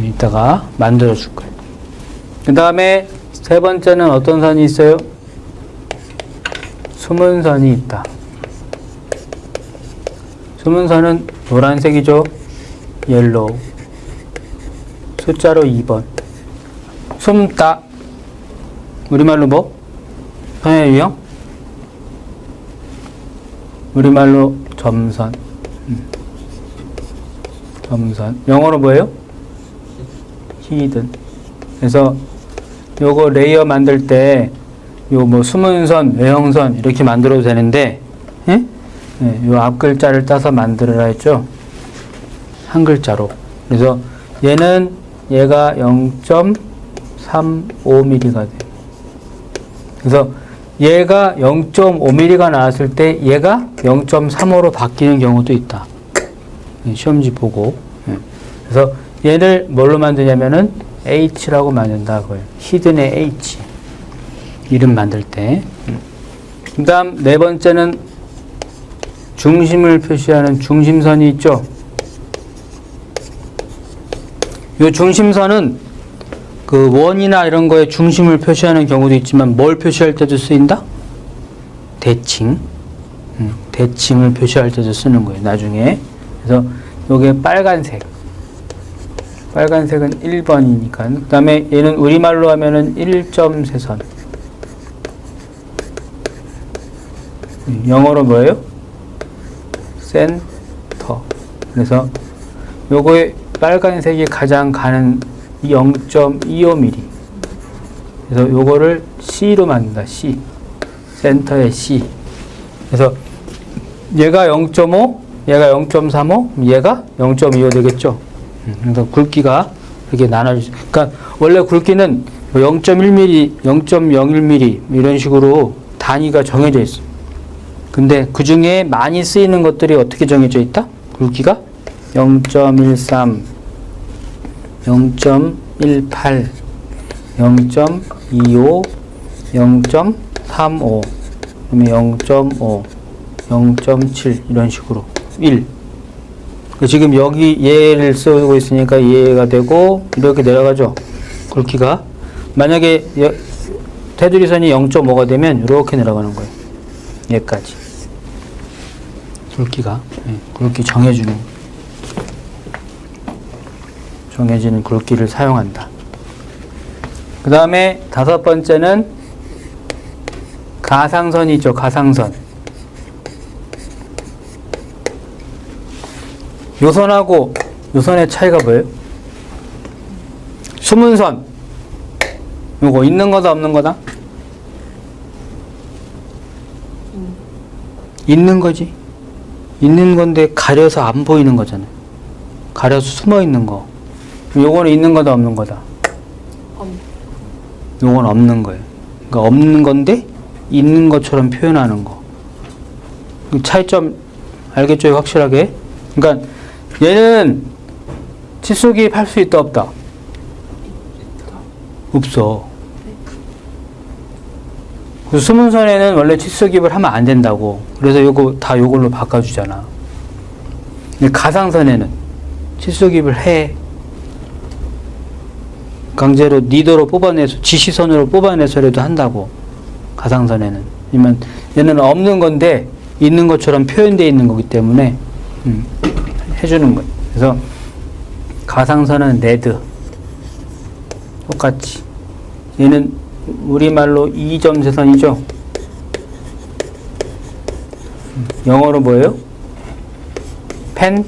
이따가 만들어 줄 거예요. 그 다음에 세 번째는 어떤 선이 있어요? 숨은 선이 있다. 숨은 선은 노란색이죠. 옐로우. 숫자로 2번. 숨다. 우리말로 뭐? 선의 유형? 우리말로 점선. 점선. 영어로 뭐예요? 히든. 그래서 요거 레이어 만들 때 요 뭐 숨은 선, 외형선 이렇게 만들어도 되는데, 요 앞 글자를 따서 만들어라 했죠. 한 글자로. 그래서 얘가 0.35mm가 돼요. 그래서 얘가 0.5mm가 나왔을 때 얘가 0.35로 바뀌는 경우도 있다. 시험지 보고. 그래서 얘를 뭘로 만드냐면은 H라고 만든다. 그거예요. 히든의 H. 이름 만들 때. 그 다음 네 번째는 중심을 표시하는 중심선이 있죠. 이 중심선은 그 원이나 이런 거에 중심을 표시하는 경우도 있지만 뭘 표시할 때도 쓰인다? 대칭. 대칭을 표시할 때도 쓰는 거예요. 나중에. 그래서 요게 빨간색. 빨간색은 1번이니까. 그 다음에 얘는 우리말로 하면은 1점세선. 영어로 뭐예요? 센터. 그래서 요거의 빨간색이 가장 가는 0.25mm. 그래서 요거를 C로 만든다. C. 센터에 C. 그래서 얘가 0.5, 얘가 0.35, 얘가 0.25 되겠죠. 그래서 굵기가 이렇게 나눠져. 그러니까 원래 굵기는 0.1mm, 0.01mm 이런 식으로 단위가 정해져 있어. 근데 그 중에 많이 쓰이는 것들이 어떻게 정해져 있다? 굵기가 0.13, 0.18, 0.25, 0.35, 그다음에 0.5, 0.7 이런 식으로 1. 지금 여기 얘를 쓰고 있으니까 얘가 되고 이렇게 내려가죠. 굵기가 만약에 테두리선이 0.5가 되면 이렇게 내려가는 거예요. 얘까지 굵기가 굵기 정해지는 굵기를 사용한다. 그 다음에 5번째는 가상선이죠. 가상선. 요선하고 요선의 차이가 뭐예요? 수문선. 요거 있는 거다 없는 거다? 있는 거지. 있는 건데 가려서 안 보이는 거잖아요. 가려서 숨어 있는 거. 요거는 있는 거다 없는 거다? 요건 없는 거예요. 그러니까 없는 건데 있는 것처럼 표현하는 거. 차이점 알겠죠? 확실하게. 그러니까 얘는 치수기입 할 수 있다 없다? 없어. 그 수문선에는 원래 치수기입을 하면 안 된다고. 그래서 요거 다 요걸로 바꿔주잖아. 가상선에는 치수기입을 해. 강제로 니더로 뽑아내서 지시선으로 뽑아내서라도 한다고. 가상선에는. 아니면 얘는 없는 건데 있는 것처럼 표현되어 있는 거기 때문에 해주는 거예요. 그래서 가상선은 레드. 똑같이. 얘는 우리말로 2점 세선이죠. 영어로 뭐예요? 펜텀.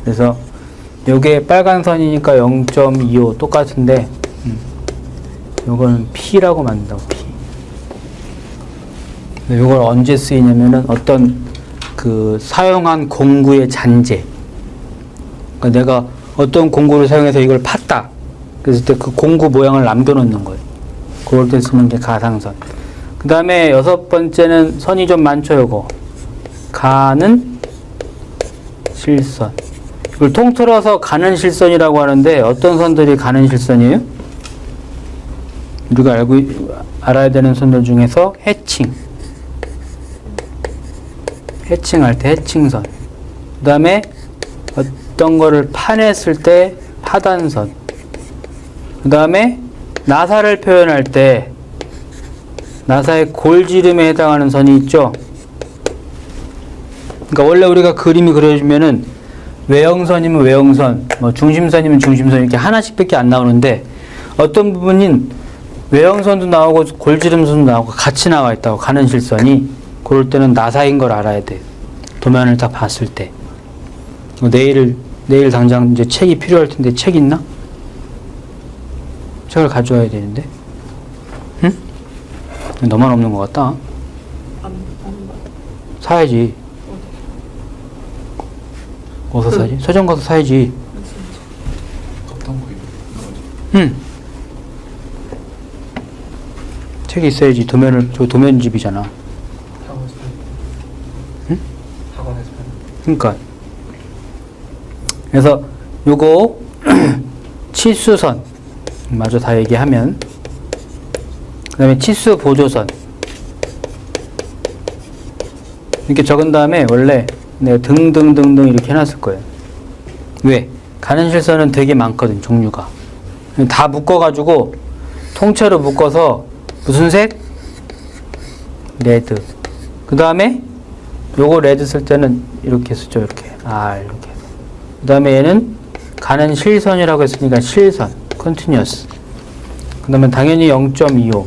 그래서 요게 빨간 선이니까 0.25 똑같은데 요거는 P라고 만든다고. P. 요걸 언제 쓰이냐면은 어떤 그 사용한 공구의 잔재. 그러니까 내가 어떤 공구를 사용해서 이걸 팠다. 그랬을 때 그 공구 모양을 남겨놓는 거예요. 그럴 때 쓰는 게 가상선. 그 다음에 6번째는 선이 좀 많죠, 요거. 가는 실선. 이걸 통틀어서 가는 실선이라고 하는데 어떤 선들이 가는 실선이에요? 우리가 알아야 되는 선들 중에서 해칭할 때 해칭선. 그 다음에 어떤 거를 파냈을 때 파단선. 그 다음에 나사를 표현할 때 나사의 골지름에 해당하는 선이 있죠. 그러니까 원래 우리가 그림이 그려지면은 외형선이면 외형선, 뭐 중심선이면 중심선 이렇게 하나씩밖에 안 나오는데 어떤 부분인 외형선도 나오고 골지름선도 나오고 같이 나와 있다고. 가는 실선이. 그럴 때는 나사인 걸 알아야 돼. 도면을 딱 봤을 때. 내일 당장 이제 책이 필요할 텐데 책 있나? 책을 가져와야 되는데. 응? 너만 없는 것 같다. 사야지. 어디서 사지? 서점 가서 사야지. 응. 책이 있어야지. 저 도면집이잖아. 응? 그러니까. 그래서 요거 치수선 마저 다 얘기하면, 그 다음에 치수 보조선 이렇게 적은 다음에 원래 내가 등등등등 이렇게 해놨을 거예요. 왜? 가는 실선은 되게 많거든, 종류가. 다 묶어가지고 통째로 묶어서 무슨 색? 레드. 그 다음에 요거 레드 쓸 때는 이렇게 쓰죠. 이렇게 R 이렇게. 그 다음에 얘는 가는 실선이라고 했으니까 실선 continuous. 그 다음에 당연히 0.25mm.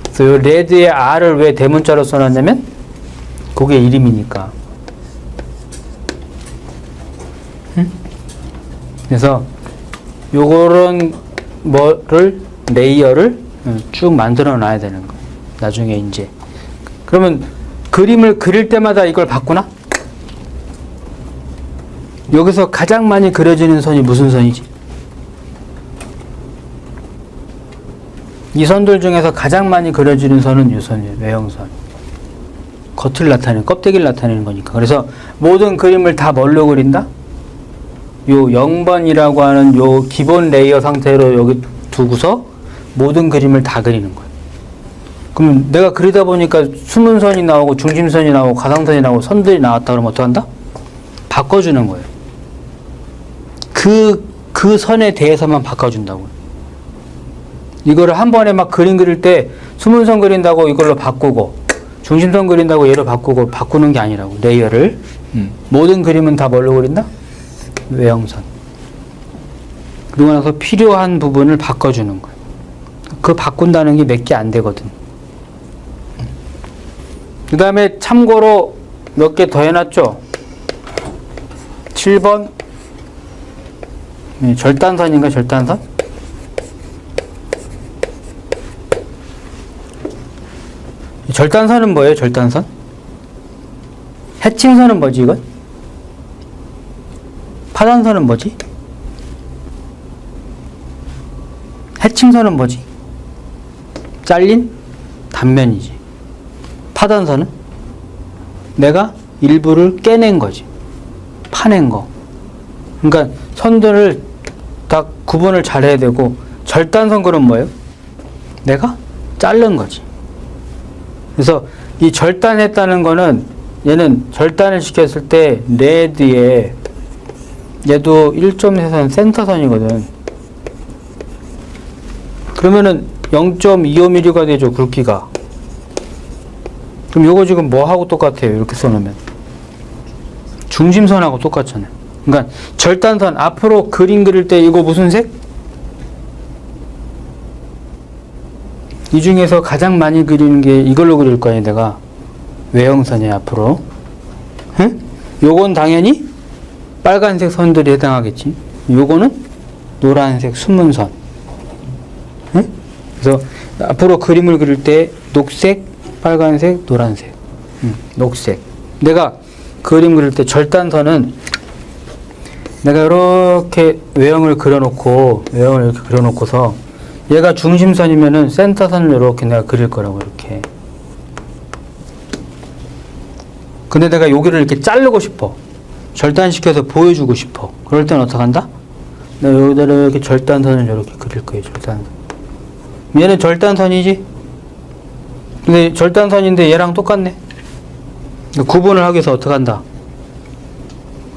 그래서 요 레드의 R을 왜 대문자로 써놨냐면 그게 이름이니까. 응? 그래서 요거는 뭐를 레이어를 쭉 만들어 놔야 되는 거예요. 나중에 이제 그러면 그림을 그릴 때마다 이걸 바꾸나? 여기서 가장 많이 그려지는 선이 무슨 선이지? 이 선들 중에서 가장 많이 그려지는 선은 이 선이에요. 외형선. 겉을 나타내는, 껍데기를 나타내는 거니까. 그래서 모든 그림을 다 뭘로 그린다? 요 0번이라고 하는 요 기본 레이어 상태로 여기 두고서 모든 그림을 다 그리는 거예요. 그럼 내가 그리다 보니까 숨은 선이 나오고 중심선이 나오고 가상선이 나오고 선들이 나왔다 그러면 어떡한다? 바꿔주는 거예요. 그 선에 대해서만 바꿔준다고요. 이거를 한 번에 막 그림 그릴 때 숨은 선 그린다고 이걸로 바꾸고 중심선 그린다고 얘로 바꾸고 바꾸는 게 아니라고. 레이어를 모든 그림은 다 뭘로 그린다? 외형선. 그리고 나서 필요한 부분을 바꿔주는 거예요. 그 바꾼다는 게 몇 개 안 되거든. 그 다음에 참고로 몇 개 더 해놨죠? 7번 절단선인가 절단선? 절단선은 뭐예요? 절단선? 해칭선은 뭐지 이건? 파단선은 뭐지? 해칭선은 뭐지? 잘린 단면이지. 파단선은 내가 일부를 깨낸 거지. 파낸 거. 그러니까 선들을 다 구분을 잘 해야 되고, 절단선 그럼 뭐예요? 내가 자른 거지. 그래서 이 절단했다는 거는 얘는 절단을 시켰을 때 레드에 얘도 1.3선 센터선이거든. 그러면은 0.25mm가 되죠, 굵기가. 그럼 요거 지금 뭐하고 똑같아요? 이렇게 써놓으면. 중심선하고 똑같잖아요. 그러니까 절단선, 앞으로 그림 그릴 때 이거 무슨 색? 이 중에서 가장 많이 그리는 게 이걸로 그릴 거 아니야, 내가. 외형선이야, 앞으로. 응? 요건 당연히 빨간색 선들이 해당하겠지. 요거는 노란색 숨은 선. 응? 그래서 앞으로 그림을 그릴 때 녹색, 빨간색, 노란색. 녹색. 내가 그림 그릴 때 절단선은 내가 이렇게 외형을 그려놓고, 외형을 이렇게 그려놓고서 얘가 중심선이면은 센터선을 이렇게 내가 그릴 거라고, 이렇게. 근데 내가 여기를 이렇게 자르고 싶어. 절단시켜서 보여주고 싶어. 그럴 때는 어떡한다? 내가 여기다가 이렇게 절단선을 이렇게 그릴 거예요, 절단선. 얘는 절단선이지? 근데 절단선인데 얘랑 똑같네? 구분을 하기 위해서 어떡한다?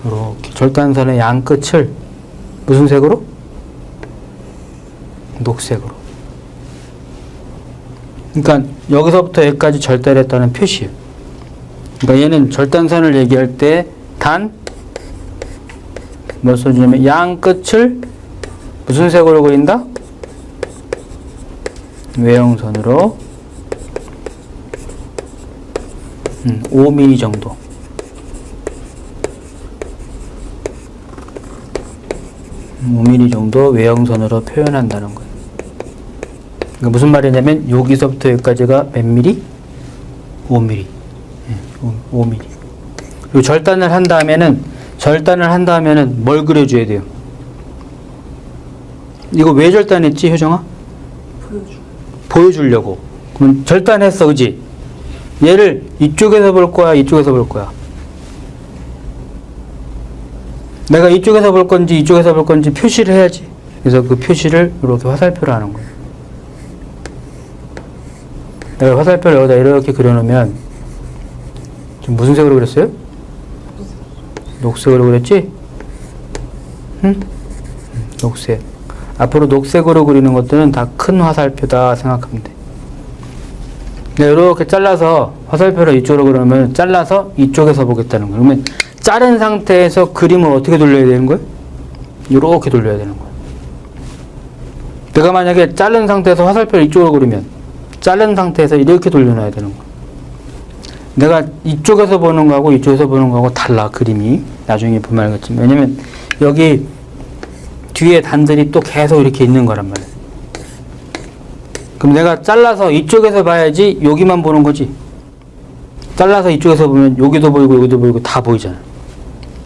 이렇게 절단선의 양 끝을 무슨 색으로? 녹색으로. 그러니까 여기서부터 여기까지 절단했다는 표시예요. 그러니까 얘는 절단선을 얘기할 때 단 뭐 써주냐면 양 끝을 무슨 색으로 그린다? 외형선으로 5mm 정도. 5mm 정도 외형선으로 표현한다는 거예요. 그러니까 무슨 말이냐면 여기서부터 여기까지가 몇 미리? 5mm. 5mm. 그리고 절단을 한 다음에는 뭘 그려줘야 돼요? 이거 왜 절단했지, 효정아? 보여주려고. 그럼 절단했어, 그지? 얘를 이쪽에서 볼 거야, 이쪽에서 볼 거야? 내가 이쪽에서 볼 건지 이쪽에서 볼 건지 표시를 해야지. 그래서 그 표시를 이렇게 화살표로 하는 거예요. 내가 화살표를 여기다 이렇게 그려놓으면 지금 무슨 색으로 그렸어요? 녹색으로 그렸지? 응? 녹색. 앞으로 녹색으로 그리는 것들은 다 큰 화살표다 생각하면 돼. 내가 이렇게 잘라서 화살표를 이쪽으로 그러면 잘라서 이쪽에서 보겠다는 거예요. 그러면 자른 상태에서 그림을 어떻게 돌려야 되는 거예요? 이렇게 돌려야 되는 거예요. 내가 만약에 자른 상태에서 화살표를 이쪽으로 그리면 자른 상태에서 이렇게 돌려놔야 되는 거예요. 내가 이쪽에서 보는 거하고 이쪽에서 보는 거하고 달라, 그림이. 나중에 보면 알겠지만. 왜냐면 여기 뒤에 단들이 또 계속 이렇게 있는 거란 말이야. 그럼 내가 잘라서 이쪽에서 봐야지 여기만 보는 거지. 잘라서 이쪽에서 보면 여기도 보이고 여기도 보이고 다 보이잖아.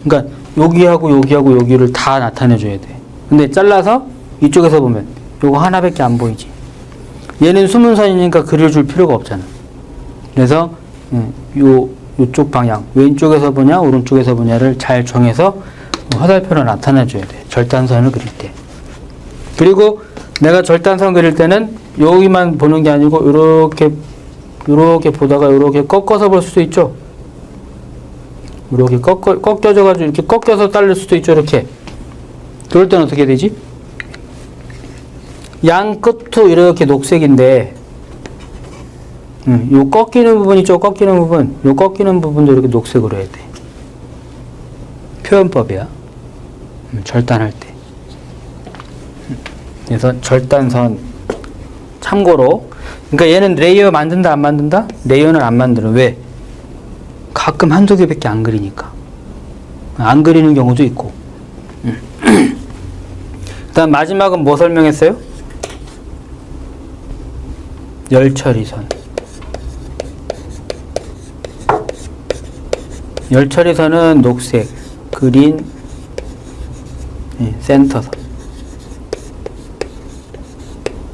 그러니까 여기하고 여기하고 여기를 다 나타내줘야 돼. 근데 잘라서 이쪽에서 보면 요거 하나밖에 안 보이지. 얘는 수문선이니까 그려줄 필요가 없잖아. 그래서 요쪽 방향, 왼쪽에서 보냐 오른쪽에서 보냐를 잘 정해서 화살표로 나타내줘야 돼. 절단선을 그릴 때. 그리고 내가 절단선 그릴 때는 여기만 보는 게 아니고 요렇게 보다가 요렇게 꺾어서 볼 수도 있죠. 이렇게 꺾여져가지고 이렇게 꺾여서 자를 수도 있죠. 이렇게. 그럴 때는 어떻게 되지? 양 끝도 이렇게 녹색인데, 요 꺾이는 부분 있죠. 꺾이는 부분. 요 꺾이는 부분도 이렇게 녹색으로 해야 돼. 표현법이야. 절단할 때. 그래서 절단선. 참고로. 그러니까 얘는 레이어 만든다, 안 만든다? 레이어는 안 만들어. 왜? 가끔 한두 개밖에 안 그리니까. 안 그리는 경우도 있고. 그다음 마지막은 뭐 설명했어요? 열처리선. 열처리선은 녹색, 그린, 센터선.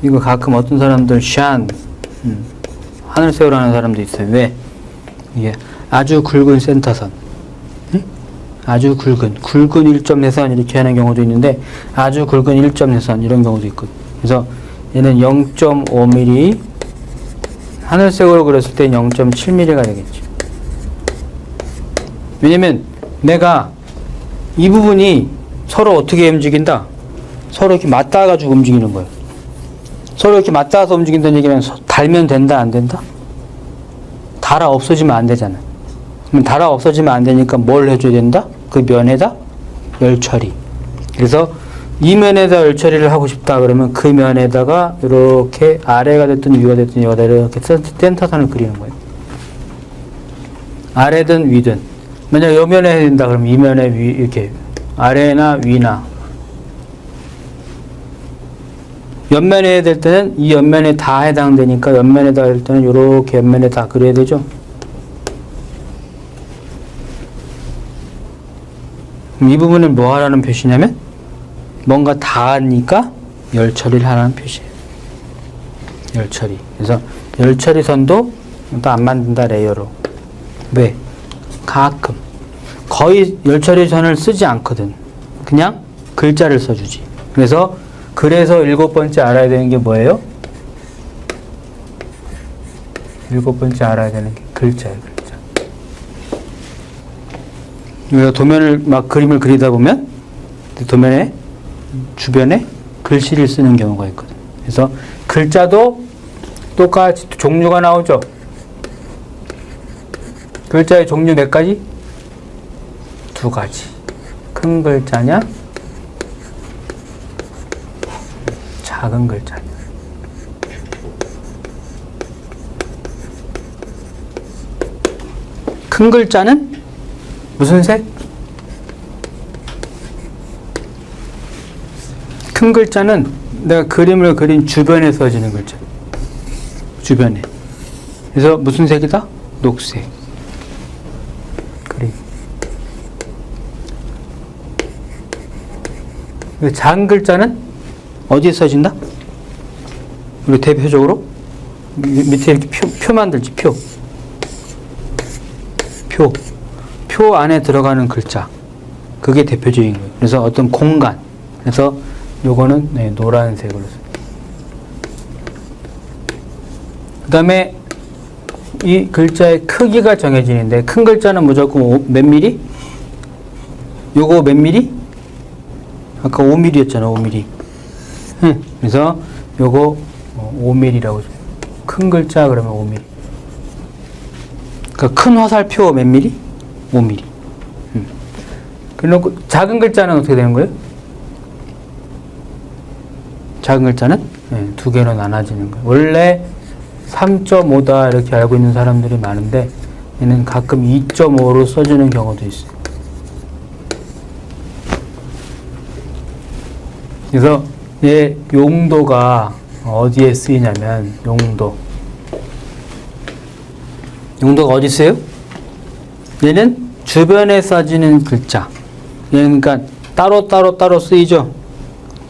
이거 가끔 어떤 사람들 샨, 하늘새우라는 사람도 있어요. 왜? 이게 아주 굵은 센터선. 아주 굵은 일점내선 이렇게 하는 경우도 있는데 아주 굵은 일점내선 이런 경우도 있거든. 그래서 얘는 0.5mm, 하늘색으로 그렸을 때 0.7mm가 되겠죠. 왜냐면 내가 이 부분이 서로 어떻게 움직인다? 서로 이렇게 맞닿아가지고 움직이는 거예요. 서로 이렇게 맞닿아서 움직인다는 얘기는 달면 된다, 안 된다? 달아 없어지면 안 되잖아. 그럼 달아 없어지면 안 되니까 뭘 해줘야 된다? 그 면에다 열처리. 그래서 이 면에다 열처리를 하고 싶다 그러면 그 면에다가 이렇게 아래가 됐든 위가 됐든 여기다 이렇게 센터선을 그리는 거예요. 아래든 위든. 만약 이 면에 해야 된다 그러면 이 면에 위, 이렇게 아래나 위나. 옆면에 해야 될 때는 이 옆면에 다 해당되니까 옆면에다 할 때는 이렇게 옆면에 다 그려야 되죠. 그럼 이 부분은 뭐 하라는 표시냐면 뭔가 닿으니까 열처리를 하라는 표시예요. 열처리. 그래서 열처리선도 또 안 만든다, 레이어로. 왜? 가끔. 거의 열처리선을 쓰지 않거든. 그냥 글자를 써주지. 그래서 7번째 알아야 되는 게 뭐예요? 7번째 알아야 되는 게 글자예요, 글자. 우리가 도면을 막 그림을 그리다 보면 도면에 주변에 글씨를 쓰는 경우가 있거든. 그래서 글자도 똑같이 종류가 나오죠. 글자의 종류 몇 가지? 2가지. 큰 글자냐? 작은 글자냐? 큰 글자는 무슨 색? 큰 글자는 내가 그림을 그린 주변에 써지는 글자. 주변에. 그래서 무슨 색이다? 녹색. 그림. 작은 글자는 어디에 써진다? 우리 대표적으로 밑에 이렇게 표 만들지. 표 안에 들어가는 글자. 그게 대표적인 거예요. 그래서 어떤 공간. 그래서 요거는 노란색으로 써요. 그 다음에 이 글자의 크기가 정해지는데 큰 글자는 무조건 몇 미리? 요거 몇 미리? 아까 5mm였잖아. 5mm. 그래서 요거 5mm라고 해요. 큰 글자 그러면 5mm. 그러니까 큰 화살표 몇 미리? 5mm. 그리고 작은 글자는 어떻게 되는 거예요? 작은 글자는 2개로 나눠지는 거예요. 원래 3.5다 이렇게 알고 있는 사람들이 많은데 얘는 가끔 2.5로 써주는 경우도 있어요. 그래서 얘 용도가 어디에 쓰이냐면 용도가 어디 쓰여요? 얘는 주변에 써지는 글자. 얘는 그러니까 따로 쓰이죠.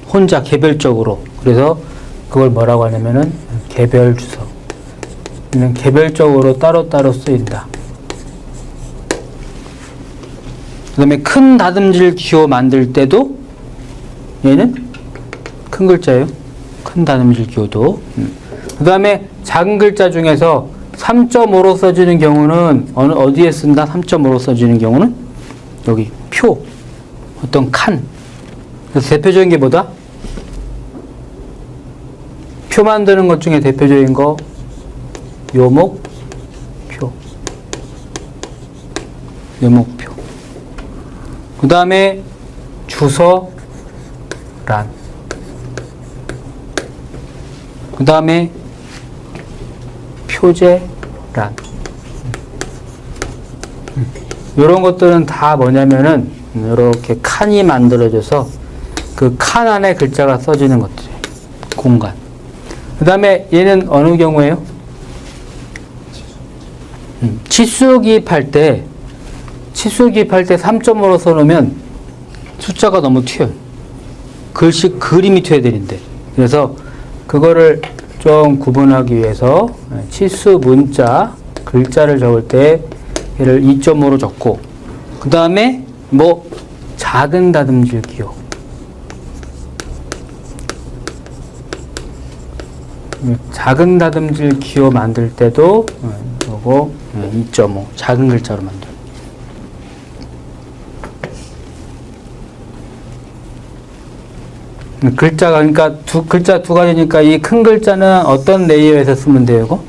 혼자 개별적으로. 그래서 그걸 뭐라고 하냐면은 개별 주석. 얘는 개별적으로 따로 쓰인다. 그 다음에 큰 다듬질 기호 만들 때도 얘는 큰 글자예요. 큰 다듬질 기호도. 그 다음에 작은 글자 중에서 3.5로 써지는 경우는 어디에 쓴다? 3.5로 써지는 경우는 여기 표, 어떤 칸. 그래서 대표적인 게 뭐다? 표 만드는 것 중에 대표적인 거 요목표. 그 다음에 주소란. 그 다음에 표제란. 이런 것들은 다 뭐냐면은 이렇게 칸이 만들어져서 그 칸 안에 글자가 써지는 것들이에요. 공간. 그 다음에 얘는 어느 경우에요? 치수 기입할 때 3.5로 써놓으면 숫자가 너무 튀어요. 그림이 튀어야 되는데. 그래서 그거를 좀 구분하기 위해서 치수 문자 글자를 적을 때 얘를 2.5로 적고, 그 다음에 뭐 작은 다듬질 기호, 작은 다듬질 기호 만들 때도 요거 2.5 작은 글자로 만들어. 글자가 그러니까 글자 두 가지니까 이 큰 글자는 어떤 레이어에서 쓰면 돼요, 이거?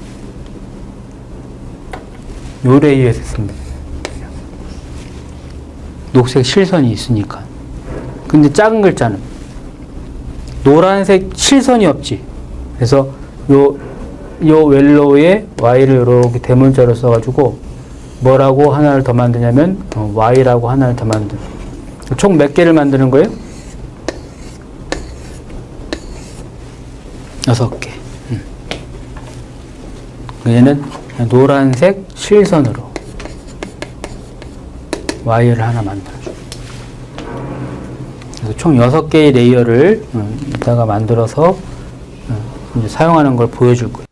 요 레이어에서 쓰면 돼요. 녹색 실선이 있으니까. 근데 작은 글자는 노란색 실선이 없지. 그래서 요 웰로우에 Y를 이렇게 대문자로 써가지고 뭐라고 하나를 더 만드냐면 Y라고 하나를 더 만드는. 총 몇 개를 만드는 거예요? 6개. 얘는 노란색 실선으로 Y를 하나 만들어줘. 그래서 총 6개의 레이어를 이따가 만들어서 이제 사용하는 걸 보여줄 거예요.